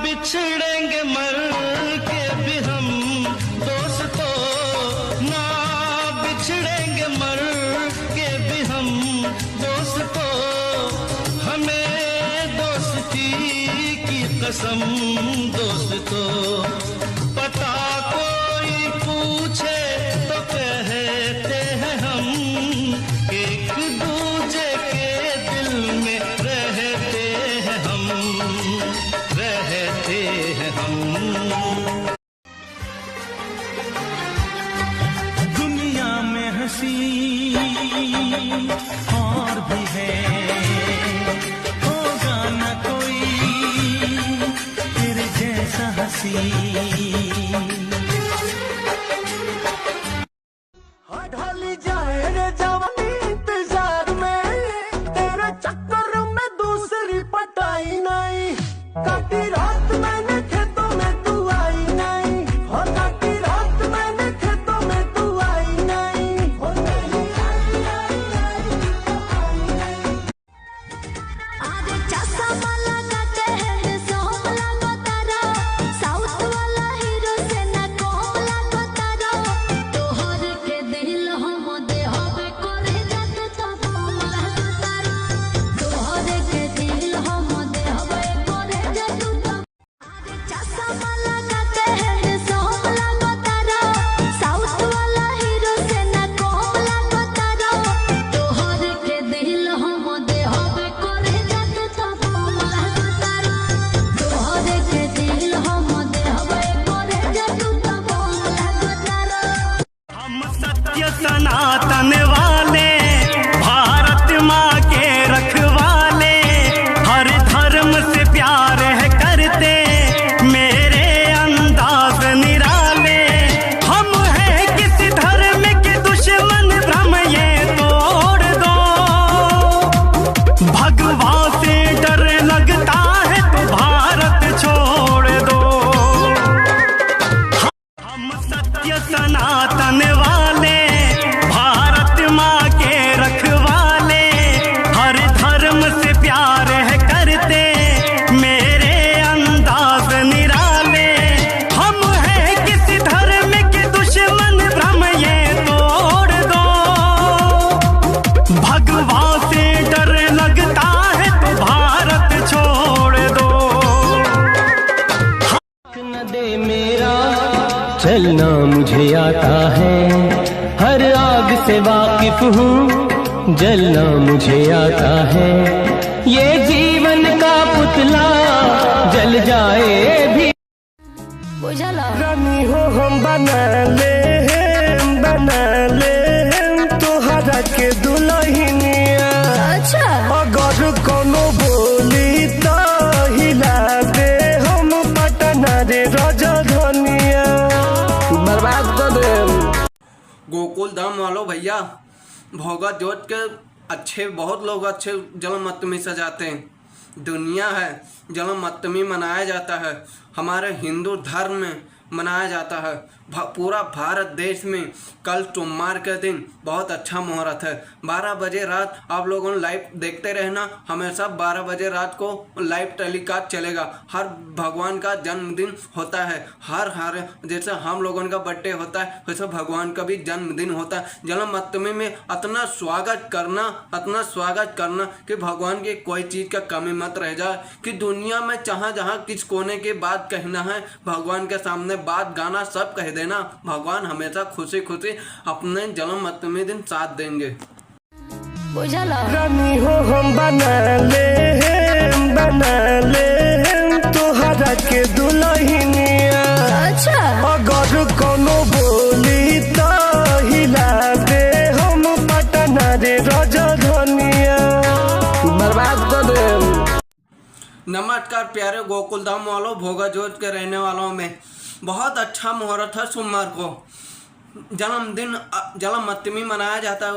बिछड़ेंगे मर के भी हम दोस्तों, ना बिछड़ेंगे मर के भी हम दोस्तों। हमें दोस्ती की कसम दोस्तों, पता कोई पूछे तो कहते हैं हम एक दूजे के दिल में रहते हैं हम, रहते हैं हम। दुनिया में हंसी और भी है, होगा न कोई तेरे जैसा हंसी। ढली जाए रे जवानी इंतजार में, तेरे चक्कर में दूसरी पटाई नहीं। काटी रात मैंने खेतों में तू आई नहीं, हो काटी रात मैंने खेतों में तू आई नहीं, हो नहीं आई आई आई नहीं। आरे चासा वाला गाते हैं सोम लागो तारा, साउथ वाला हीरो से ना कोम लागो तारा। तोहर के दिल हम दे हवे करे जाते तो कोम लागो तारा, तोहर के दिल हम दे हवे करे जाते तो। आरे चासा वाला गाते हैं सोम लागो तारा, साउथ वाला हीरो से ना कोम लागो तारा। तोहर के दिल हम दे हवे करे जाते तो कोम लागो तारा, तोहर के दिल हम दे हवे करे जाते तो कोम लागो तारा। हम सत्य सनातन वाले, भारत माँ के रखवाले, हर धर्म से प्यार है करते, मेरे अंदाज निराले। हम हैं किसी धर्म के दुश्मन, भ्रम ये तोड़ दो। भगवा से डर लगता है तो भारत छोड़ दो। हम सत्य सनातन वाले, भारत माँ के रखवाले, हर धर्म से प्यार है करते, मेरे अंदाज निराले। हम हैं किसी धर्म के दुश्मन, भ्रम ये तोड़ दो। भगवा से डर लगता है तो भारत छोड़ दो। न दे मेरा चलना मुझे आता है, हर आग से वाकिफ हूँ जलना मुझे आता है। ये जीवन का पुतला जल जाए भी। रानी हो हम बना ले तोहरा के दुल्हनिया। अच्छा अगर कोनो बोली तो हिला दे हम पटना रे राजधानिया। बर्बाद कर दे। गोकुल धाम वालों भैया, भोगा जोत के अच्छे बहुत लोग अच्छे जन्माष्टमी सजाते हैं। दुनिया है जन्माष्टमी मनाया जाता है, हमारे हिंदू धर्म में मनाया जाता है। पूरा भारत देश में कल सोमवार के दिन बहुत अच्छा मुहूर्त है। 12 बजे रात आप लोगों लाइव देखते रहना, हमेशा 12 बजे रात को लाइव टेलीकास्ट चलेगा। हर भगवान का जन्मदिन होता है, हर जैसे हम लोगों का बर्थडे होता है वैसे भगवान का भी जन्मदिन होता है। जन्माष्टमी में इतना स्वागत करना कि भगवान की कोई चीज़ का कमी मत रह जाए, कि दुनिया में जहाँ किस कोने की बात कहना है भगवान के सामने बात गाना सब कह देना। भगवान हमेशा खुशी अपने जन्माष्टमी दिन साथ देंगे। रानी हो हम बना ले तोहरा के दुल्हनिया। अच्छा अगर कोनो बोली तो हिला दे हम पटना रे राजधानिया। बर्बाद कर दे। नमस्कार प्यारे गोकुल धाम वालों, भोगा जोत के रहने वालों में बहुत अच्छा मुहूर्त है। सोमवार को जन्माष्टमी मनाया जाता है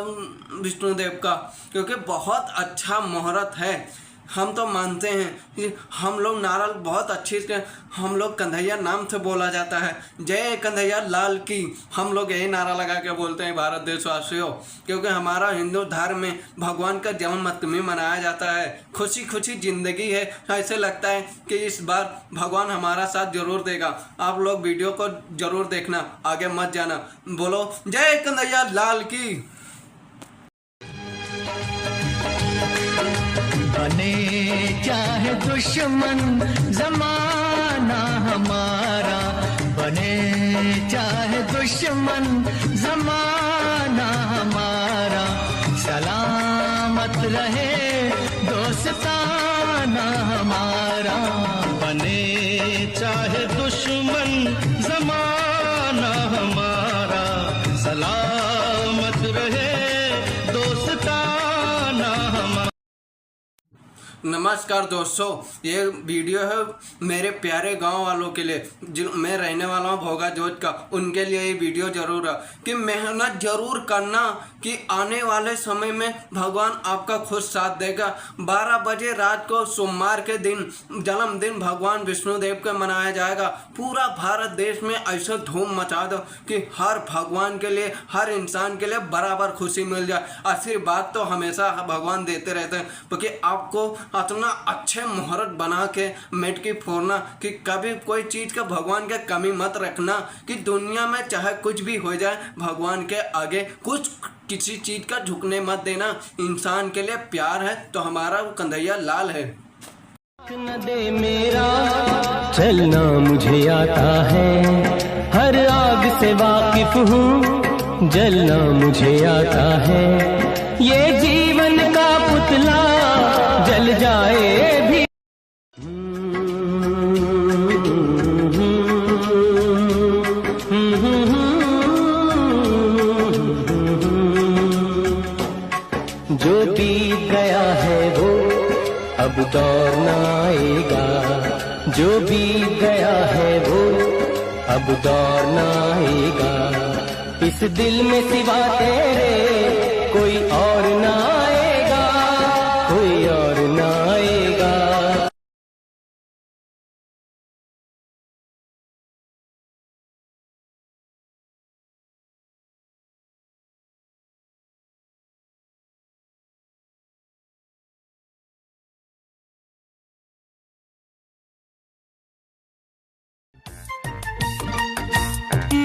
विष्णुदेव का, क्योंकि बहुत अच्छा मुहूर्त है। हम तो मानते हैं कि हम लोग नारा बहुत अच्छी से हम लोग कन्हैया नाम से बोला जाता है, जय कन्हैया लाल की। हम लोग यही नारा लगा के बोलते हैं भारत देशवासियों, क्योंकि हमारा हिंदू धर्म में भगवान का जन्माष्टमी मनाया जाता है। खुशी जिंदगी है, ऐसे लगता है कि इस बार भगवान हमारा साथ जरूर देगा। आप लोग वीडियो को जरूर देखना, आगे मत जाना। बोलो जय कन्हैया लाल की। बने चाहे दुश्मन जमाना हमारा, बने चाहे दुश्मन जमाना हमारा, सलामत रहे दोस्ताना हमारा। बने चाहे दुश्मन जमाना हमारा, सलामत रहे दोस्ताना हमारा। नमस्कार दोस्तों, ये वीडियो है मेरे प्यारे गांव वालों के लिए, जिन मैं रहने वाला हूँ भोगा जोत का, उनके लिए ये वीडियो जरूर है कि मेहनत जरूर करना कि आने वाले समय में भगवान आपका खुद साथ देगा। 12 बजे रात को सोमवार के दिन जन्मदिन भगवान विष्णुदेव का मनाया जाएगा। पूरा भारत देश में ऐसा धूम मचा दो कि हर भगवान के लिए, हर इंसान के लिए बराबर खुशी मिल जाए। आशीर्वाद तो हमेशा भगवान देते रहते हैं, क्योंकि आपको इतना अच्छे मुहूर्त बना के मेटकी फोड़ना कि कभी कोई चीज़ का भगवान का कमी मत रखना, कि दुनिया में चाहे कुछ भी हो जाए भगवान के आगे किसी चीज़ का झुकने मत देना। इंसान के लिए प्यार है तो हमारा कन्हैया लाल है। न दे मेरा चलना मुझे आता है, हर आग से वाकिफ हूँ जलना मुझे आता है। ये जीवन का पुतला जल जाए भी। जो बीत गया है वो अब दौर न आएगा, जो बीत गया है वो अब दौर न आएगा। इस दिल में सिवा तेरे कोई और न आएगा, कोई और न आएगा।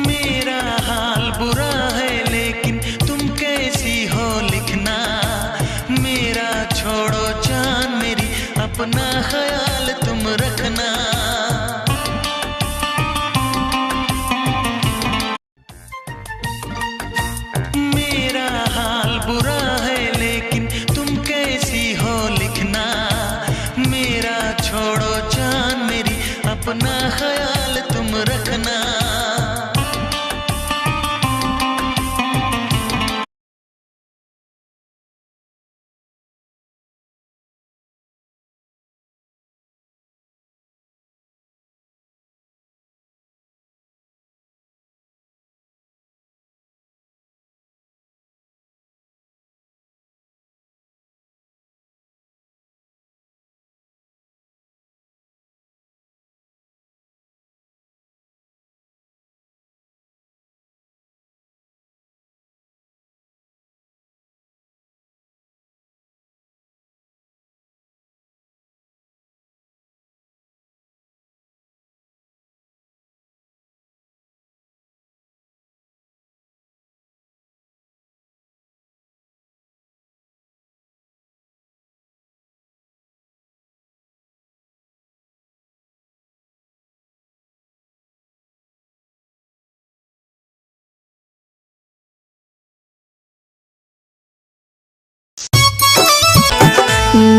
मेरा हाल बुरा है लेकिन तुम कैसी हो लिखना, मेरा छोड़ो जान मेरी अपना ख्याल तुम रखना। मेरा हाल बुरा है लेकिन रखना।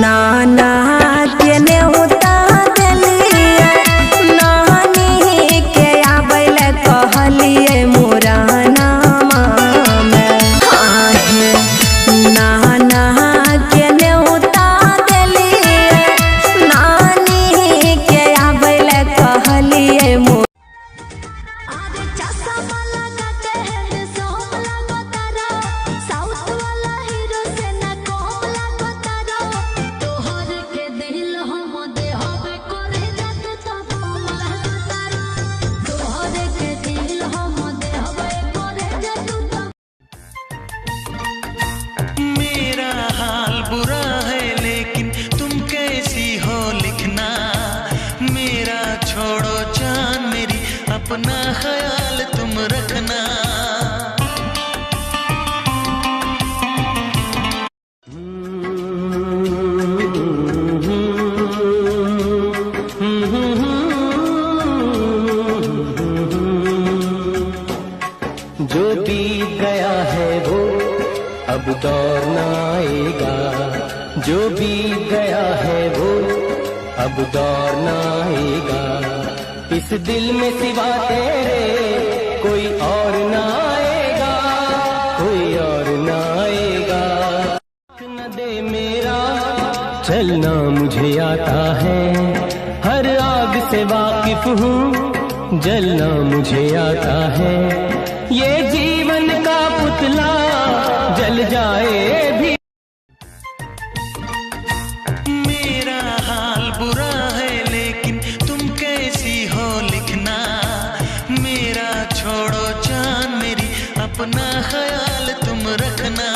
नाना के नेउता देलिए नानी के आबैल कहलिए मोरा नामा में आहे नाना के नेउता देलिए नानी के आबैल कहलिए मोरा मेरा हाल बुरा है लेकिन तुम कैसी हो लिखना। मेरा छोड़ो जान मेरी अपना ख्याल तुम रखना। जो बीत गया है वो अब दौर न आएगा। जो बीत गया है वो अब दौर न आएगा। इस दिल में सिवा तेरे कोई और न आएगा, कोई और न आएगा। न दे मेरा चलना मुझे आता है, हर आग से वाकिफ हूँ, जलना मुझे आता है। ये जीवन का पुतला जल जाए भी। मेरा हाल बुरा है लेकिन तुम कैसी हो लिखना। मेरा छोड़ो जान मेरी अपना ख्याल तुम रखना।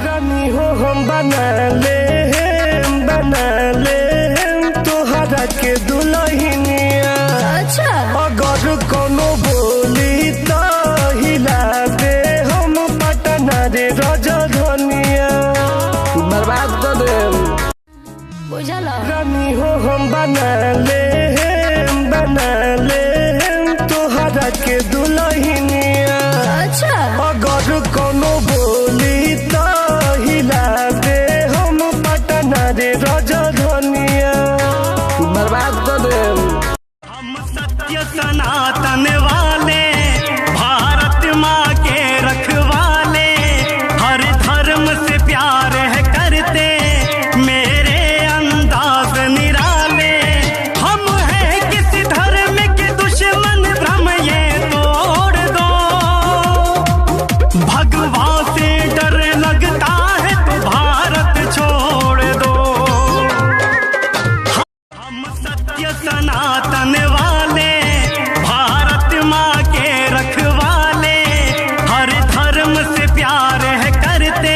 रानी हो हम बना ले तोहरा के दुल्हनिया। अच्छा अगर कोनो बोली तो हिला दे हम पटना रे राजधानिया। बर्बाद कर दे रानी हो हम बना ले तोहरा के दुल्हनिया। अच्छा अगर कोनो बोली तो हिला दे हम पटना रे राजधानिया। बर्बाद कर दे। हम सत्य सनातन वाले, भारत माँ के रखवाले, हर धर्म से प्यार है करते, मेरे अंदाज निराले। हम हैं किसी धर्म के दुश्मन, भ्रम ये तोड़ दो। भगवा से डर लगता है तो भारत छोड़ दो। हम सत्य सनातन वाले, भारत माँ के रखवाले, हर धर्म से प्यार है करते,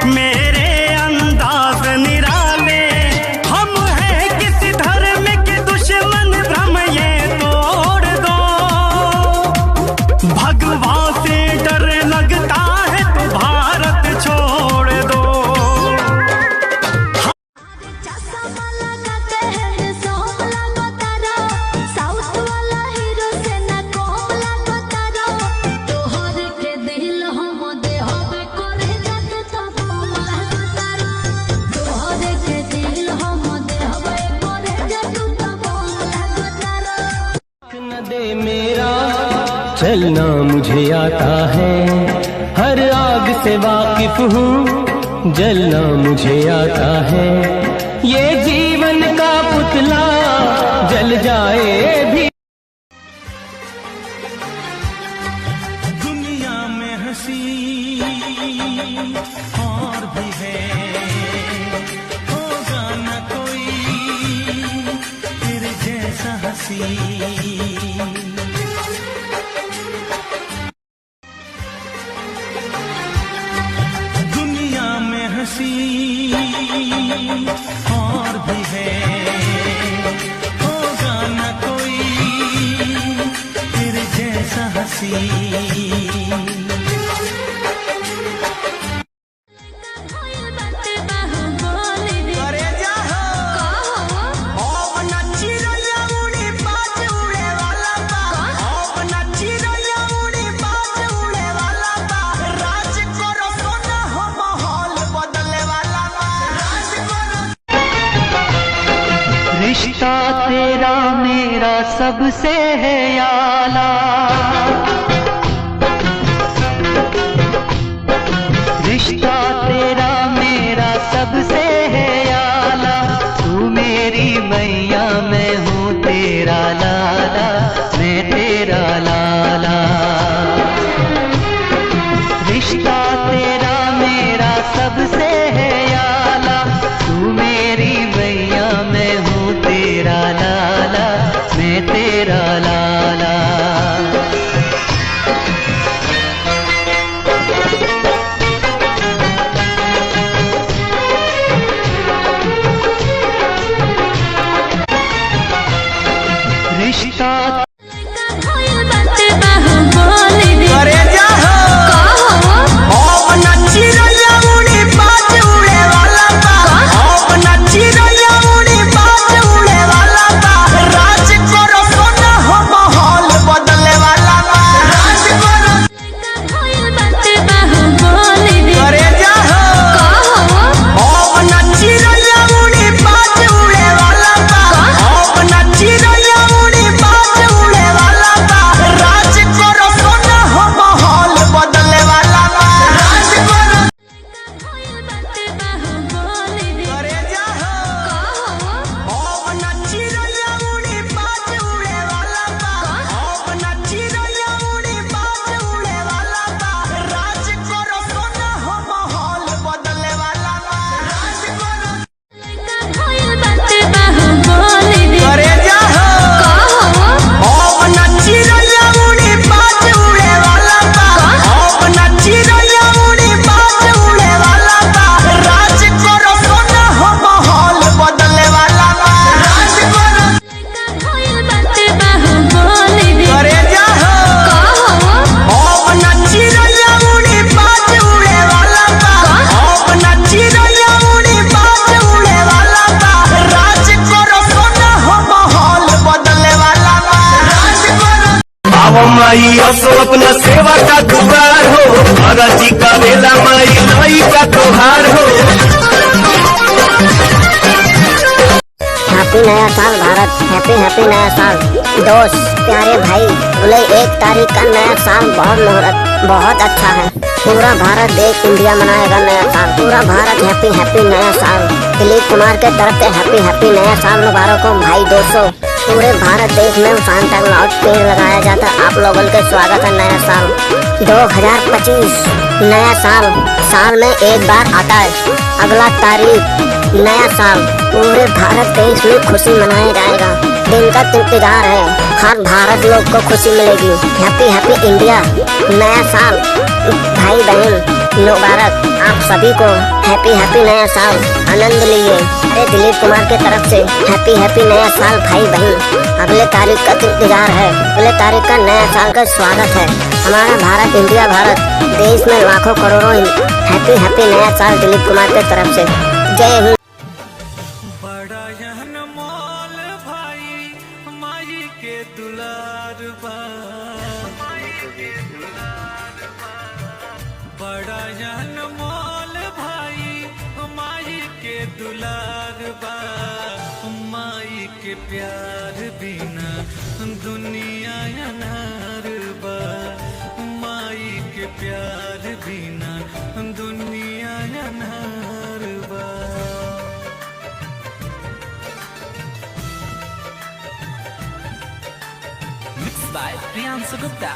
मेरे अंदाज निराले। हम हैं किसी धर्म के दुश्मन, भ्रम ये तोड़ दो। भगवा से डर लगता है तो भारत छोड़ दो। चलना मुझे आता है, हर आग से वाकिफ हूँ, जलना मुझे आता है। ये जीवन का पुतला जल जाए भी। दुनिया में हंसी और भी है, होगा न कोई तेरे जैसा हंसी। और भी है, होगा न कोई तेरे जैसा हंसी। रिश्ता तेरा मेरा सबसे है आला, रिश्ता तेरा मेरा सबसे है आला। तू मेरी मैया मैं हूँ तेरा लाला, मैं तेरा लाला। रिश्ता तेरा मेरा सबसे है आला, तू मेरी मैया मैं हूँ तेरा लाला, मैं तेरा लाला। रिश्ता माई असो अपना सेवा का दुआर हो, भगत जी का बेला माई नाई का त्योहार हो। हैप्पी नया साल भारत, हैप्पी हैप्पी नया साल दोस्त प्यारे भाई। बोले 1 तारीख का नया साल बहुत मुहूर्त बहुत अच्छा है। पूरा भारत देश इंडिया मनाएगा नया साल, पूरा भारत हैप्पी हैप्पी नया साल। दिलीप कुमार के तरफ से हैप्पी हैप्पी नया साल मुबारक हो भाई दोस्तों। पूरे भारत देश में शांता क्लॉज पेड़ लगाया जाता है। आप लोगों के स्वागत है नया साल 2025 नया साल, साल में एक बार आता है। अगला तारीख नया साल पूरे भारत देश में खुशी मनाया जाएगा। दिन का इंतजार है, हर भारत लोग को खुशी मिलेगी। हैप्पी हैप्पी इंडिया नया साल भाई बहन मुबारक आप सभी को। हैप्पी हैप्पी नया साल आनंद लीजिए। अरे दिलीप कुमार के तरफ से हैप्पी हैप्पी नया साल भाई बहन। अगले तारीख का इंतजार है, अगले तारीख का नया साल का स्वागत है। हमारा भारत इंडिया भारत देश में लाखों करोड़ों हैप्पी हैप्पी नया साल दिलीप कुमार के तरफ से। जय हिंद। बड़ा यहन मोल भाई माई के दुलार बा, बड़ा यहन मोल भाई माई के दुलार बा, माई के प्यार बिना दुनिया अनार बा, माई के प्यार बिना दुनिया अनार बा। Mixed by Priyansu Gupta.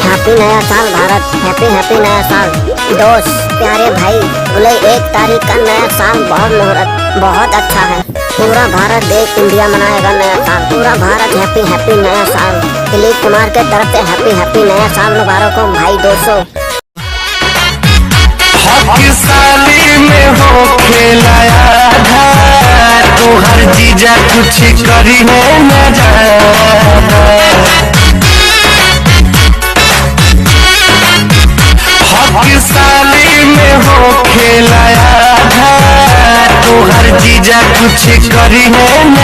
Happy नया साल भारत, हैप्पी हैप्पी नया साल दोस्त प्यारे भाई। जुलाई 1 तारीख का नया साल बहुत मुहूर्त बहुत अच्छा है। पूरा भारत देश इंडिया मनाएगा नया साल। पूरा भारत हैप्पी हैप्पी नया साल। दिलीप कुमार के तरफ से हैप्पी हैप्पी नया साल मुबारक हो भाई दोस्तों। साली में हो खेलाया तो हर जीजा कुछ करी है न साली में हो खेलाया तो हर जीजा कुछ करी है न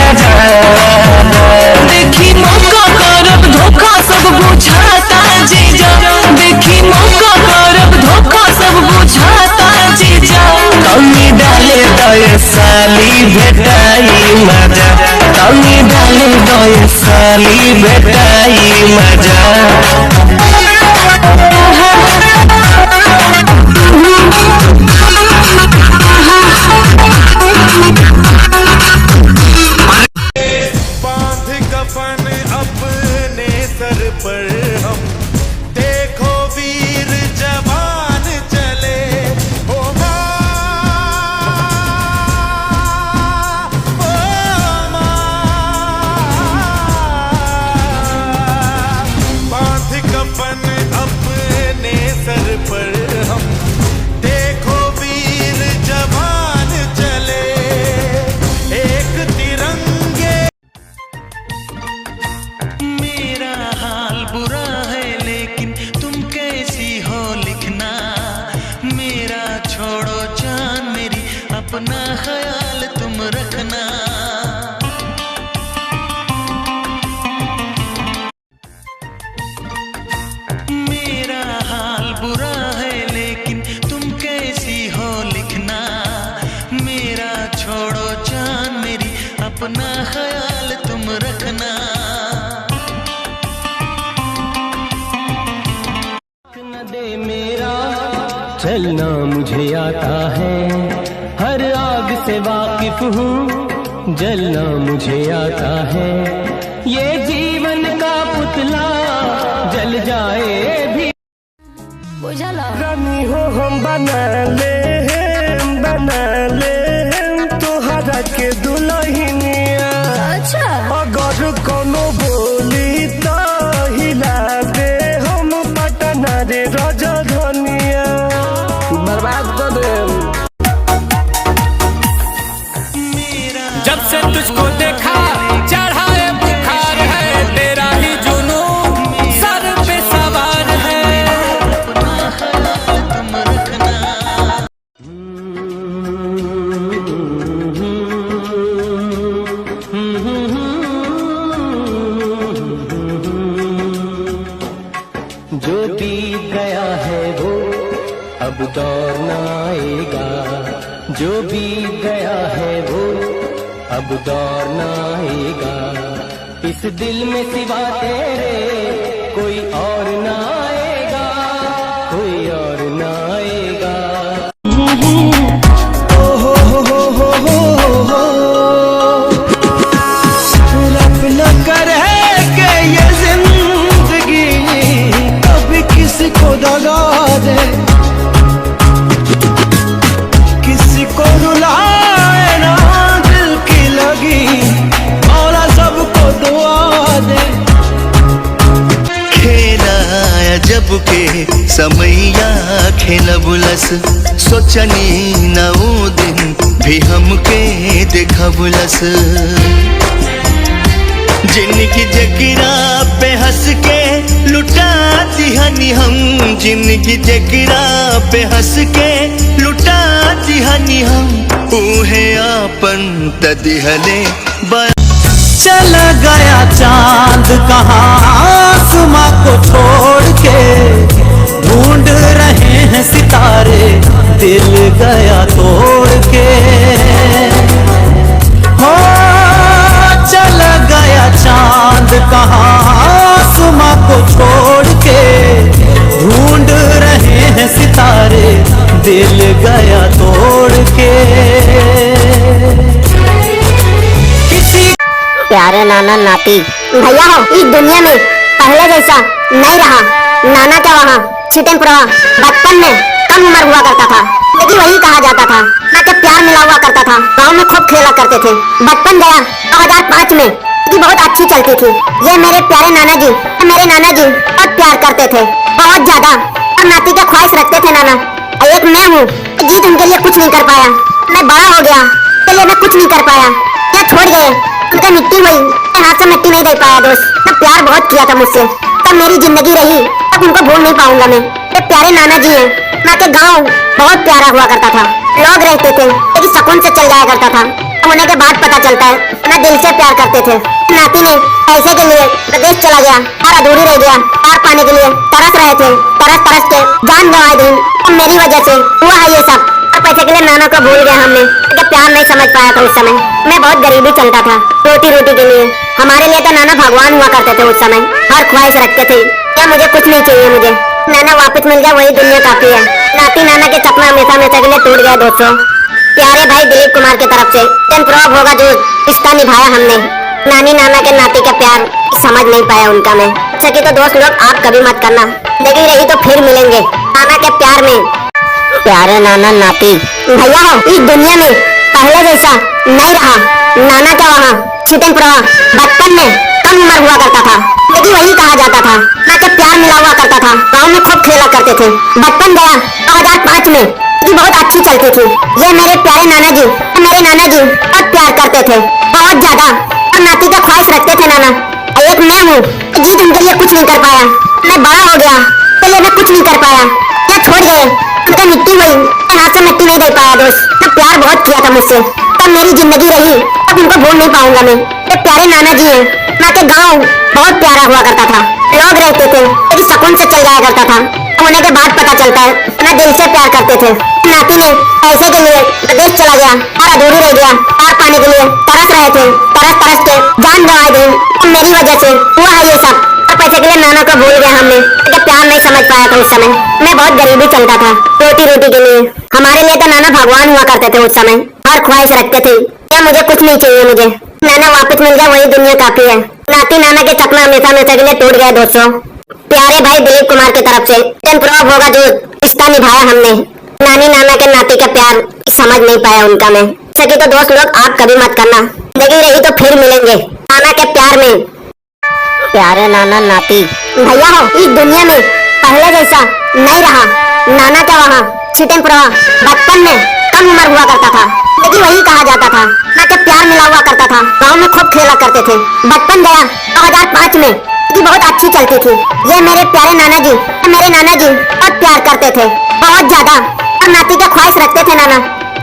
देखी मौका करब धोखा सब बुझाता जीजा, देखी मौका करब धोखा सब बुझाता जीजा। कमी डाले दय साली भेटाई मजा, कमी डाले दय साली भेटाई मजा। बांध कफन अपने सर पर हम, देखो वीर जवान चले हो बांध कफन अपने सर पर हम, देखो वीर जवान चले एक तिरंगे। मेरा हाल बुरा है लेकिन तुम कैसी हो लिखना, मेरा छोड़ो जान मेरी अपना ख्याल तुम रखना। मेरा हाल बुरा है लेकिन तुम कैसी हो लिखना, मेरा छोड़ो जान मेरी अपना ख्याल तुम रखना। न दे मेरा चलना मुझे आता है, हर आग से वाकिफ हूँ जलना मुझे आता है। ये जीवन का पुतला जल जाए भी रानी हो हम बना ले तोहरा के दुल्हनिया। अच्छा अगर कोनो बोली तो हिला दे हम पटना रे राजधानिया। बर्बाद कर दे। जब से तुझको देखा चढ़ाए बुखार है, तेरा ही जुनून सर पे सवार है। जो बीत गया है वो अब दौर न आएगा, जो बीत गया है वो अब दौर न आएगा। इस दिल में सिवा तेरे कोई और न आएगा, कोई और न आएगा। रब न करे कि ये जिंदगी कभी किसी को दगा दे, किसी को रुलाए ना दिल की लगी, मौला सबको दुआ दे। खेला जब के समैया खेल बुलस, सोचनी नौ दिन भी हमके देखा बुलस। जिनकी जगरा पे हंस के लुटा दिहनी हम, जिनकी जगरा पे हंस के लुटा दिहनी हम, ऊहे आपन तदिहले चला गया चांद कहाँ आसमां को छोड़ के, ढूंढ रहे हैं सितारे दिल गया तोड़ के। हो चला गया चांद कहाँ आसमां को छोड़ के, ढूंढ रहे हैं सितारे दिल गया तोड़ के। प्यारे नाना नाती भैया हो, इस दुनिया में पहले जैसा नहीं रहा। नाना क्या वहाँ छिटन प्रवाह बचपन में कम उम्र हुआ करता था, लेकिन वही कहा जाता था ना कि प्यार मिला हुआ करता था। गाँव में खूब खेला करते थे। बचपन गया 2005 में की बहुत अच्छी चलती थी। ये मेरे प्यारे नाना जी मेरे नाना जी बहुत प्यार करते थे, बहुत ज्यादा, और नाती के ख्वाहिश रखते थे नाना। एक मैं हूँ जीत उनके लिए कुछ नहीं कर पाया। मैं बड़ा हो गया इसके लिए मैं कुछ नहीं कर पाया। क्या छोड़ गए उनका मिट्टी हुई, हाथ से मिट्टी नहीं दे पाया दोस्त। मैं प्यार बहुत किया था मुझसे, तब मेरी जिंदगी रही, तब उनको भूल नहीं पाऊंगा मैं। ये प्यारे नाना जी हैं। मैं के गाँव बहुत प्यारा हुआ करता था, लोग रहते थे लेकिन सुकून से चल जाया करता था। होने के बाद पता चलता है मैं दिल से प्यार करते थे। नाती ने पैसे के लिए प्रदेश चला गया और अधूरी रह गया। पार पाने के लिए तरस रहे थे, तरस तरस के जान गंवा दी। अब मेरी वजह से हुआ है ये सब। पैसे के लिए नाना को भूल गया हमने, तो प्यार नहीं समझ पाया था उस समय। मैं बहुत गरीबी चलता था, रोटी रोटी के लिए। हमारे लिए तो नाना भगवान हुआ करते थे उस समय, हर ख्वाहिश रखते थे। क्या मुझे कुछ नहीं चाहिए, मुझे नाना वापस मिल गया वही दुनिया काफी है। नाती नाना के सपना हमेशा हमेशा के लिए टूट गया दोस्तों। प्यारे भाई दिलीप कुमार की तरफ से प्रॉब होगा जो रिश्ता निभाया हमने। नानी नाना के नाती का प्यार समझ नहीं पाया उनका मैं। सके तो दोस्त लोग आप कभी मत करना, लेकिन रही तो फिर मिलेंगे नाना के प्यार में। प्यारे नाना नाती भैया हो, इस दुनिया में पहले जैसा नहीं रहा। नाना का वहाँ छिटन प्रवाह बचपन में कम उम्र हुआ करता था, लेकिन वही कहा जाता था ना कि प्यार मिला हुआ करता था। गाँव में खूब खेला करते थे। बचपन गया 2005 में की बहुत अच्छी चलती थी। ये मेरे प्यारे नाना जी मेरे नाना जी बहुत प्यार करते थे, बहुत ज्यादा, और नाती का ख्वाहिश रखते थे नाना। एक मैं हूँ जीत उनके लिए कुछ नहीं कर पाया। मैं बड़ा हो गया इसके लिए मैं कुछ नहीं कर पाया। क्या छोड़ गए उनका मिट्टी हुई, हाथ से मिट्टी नहीं दे पाया दोस्त। मैं प्यार बहुत किया था मुझसे, तब मेरी जिंदगी रही, तब उनको भूल नहीं पाऊंगा मैं। ये प्यारे नाना जी हैं। मैं के गाँव बहुत प्यारा हुआ करता था, लोग रहते थे लेकिन सुकून से चल जाया करता था। होने के बाद पता चलता है मैं दिल से प्यार करते थे। नाती ने पैसे के लिए प्रदेश चला गया और अधूरी रह गया। पार पाने के लिए तरस रहे थे, तरस तरस के जान गंवा दी। अब मेरी वजह से हुआ है ये सब। और पैसे के लिए नाना को भूल गया हमने, तो प्यार नहीं समझ पाया था उस समय। मैं बहुत गरीबी चलता था, रोटी रोटी के लिए। हमारे लिए तो नाना भगवान हुआ करते थे उस समय, हर ख्वाहिश रखते थे। क्या मुझे कुछ नहीं चाहिए, मुझे नाना वापस मिल गया वही दुनिया काफी है। नाती नाना के सपना हमेशा हमेशा के लिए टूट गया दोस्तों। प्यारे भाई दिलीप कुमार की तरफ से प्रॉब होगा जो रिश्ता निभाया हमने। नानी नाना के नाती का प्यार समझ नहीं पाया उनका मैं। सके तो दोस्त लोग आप कभी मत करना, लेकिन रही तो फिर मिलेंगे नाना के प्यार में। प्यारे नाना नाती भैया हो, इस दुनिया में पहले जैसा नहीं रहा। नाना का वहाँ छिटन प्रवाह बचपन में कम उम्र हुआ करता था, लेकिन वही कहा जाता था ना कि प्यार मिला हुआ करता था। गाँव में खूब खेला करते थे। बचपन गया 2005 में की बहुत अच्छी चलती थी। ये मेरे प्यारे नाना जी मेरे नाना जी बहुत प्यार करते थे, बहुत ज्यादा, और नाती का ख्वाहिश रखते थे नाना।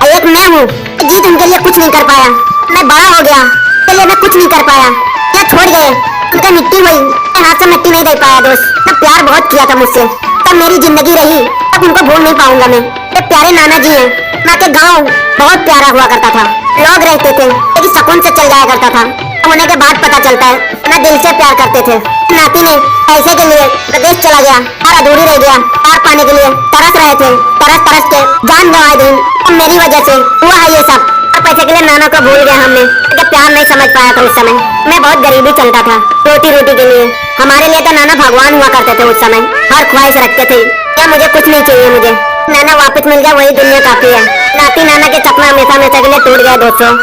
एक मैं हूँ जीत उनके लिए कुछ नहीं कर पाया। मैं बड़ा हो गया इसके लिए मैं कुछ नहीं कर पाया। क्या छोड़ गए उनका मिट्टी हुई, हाथ से मिट्टी नहीं दे पाया दोस्त। मैं प्यार बहुत किया था मुझसे, तब मेरी जिंदगी रही, तब उनको भूल नहीं पाऊंगा मैं। ये प्यारे नाना जी हैं। मैं के गाँव बहुत प्यारा हुआ करता था, लोग रहते थे लेकिन सुकून से चल जाया करता था। होने के बाद पता चलता है मैं दिल से प्यार करते थे। नाती ने पैसे के लिए प्रदेश चला गया और अधूरी रह गया। पार पाने के लिए तरस रहे थे, तरस तरस के जान गंवा दी। अब मेरी वजह से हुआ है ये सब। और पैसे के लिए नाना को भूल गया हमने, तो प्यार नहीं समझ पाया था उस समय। मैं बहुत गरीबी चलता था, रोटी रोटी के लिए। हमारे लिए तो नाना भगवान हुआ करते थे उस समय, हर ख्वाहिश रखते थे। क्या मुझे कुछ नहीं चाहिए, मुझे नाना वापस मिल गया वही दुनिया काफी है। नाती नाना के सपना हमेशा हमेशा के लिए टूट गया दोस्तों।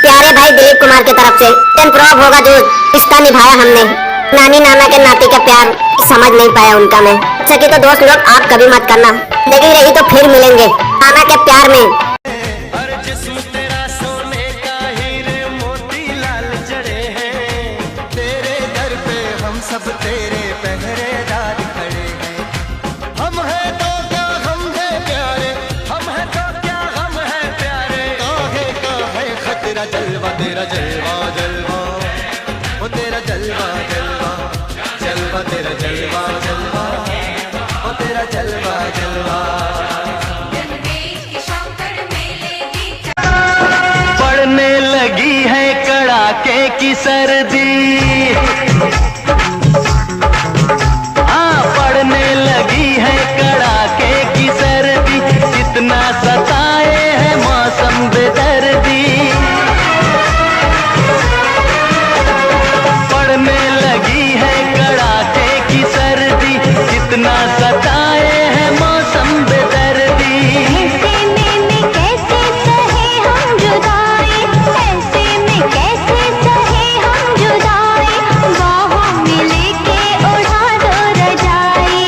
प्यारे भाई दिलीप कुमार की तरफ से प्रॉब होगा जो रिश्ता निभाया हमने। नानी नाना के नाती का प्यार समझ नहीं पाया उनका मैं। सके तो दोस्त लोग आप कभी मत करना, लेकिन रही तो फिर मिलेंगे नाना के प्यार में। जिस्म तेरा सोने का हीरे मोती लाल जड़े हैं, की सर्दी, हाँ पड़ने लगी है कड़ाके की सर्दी, कितना सताए है मौसम बेदर्दी। पड़ने लगी है कड़ाके की सर्दी, कितना सताए है मौसम बेदर्दी। ऐसे में कैसे सहे हम जुदाई, ऐसे में कैसे सहे हम जुदाई, बाहों में लेके उड़ा दो रजाई।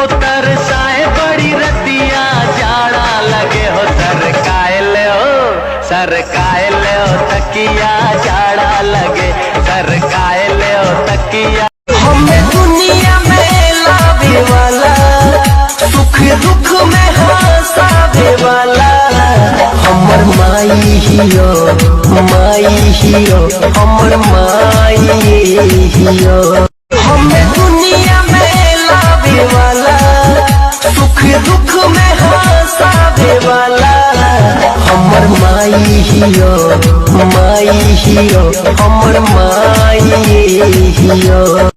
ओ तरसाए बड़ी रतिया जाड़ा लगे हो, सरकाए ले हो तकिया जाड़ा लगे, सरकाए ले हो तकिया। हमें दुनिया में लावे वाला, सुख दुख में हंसावे वाला, हमर माई हियो, हमर माई हियो। हमें दुनिया में लावे वाला, सुख दुख में हंसावे वाला, हमर माई हियो, हमर माई हियो।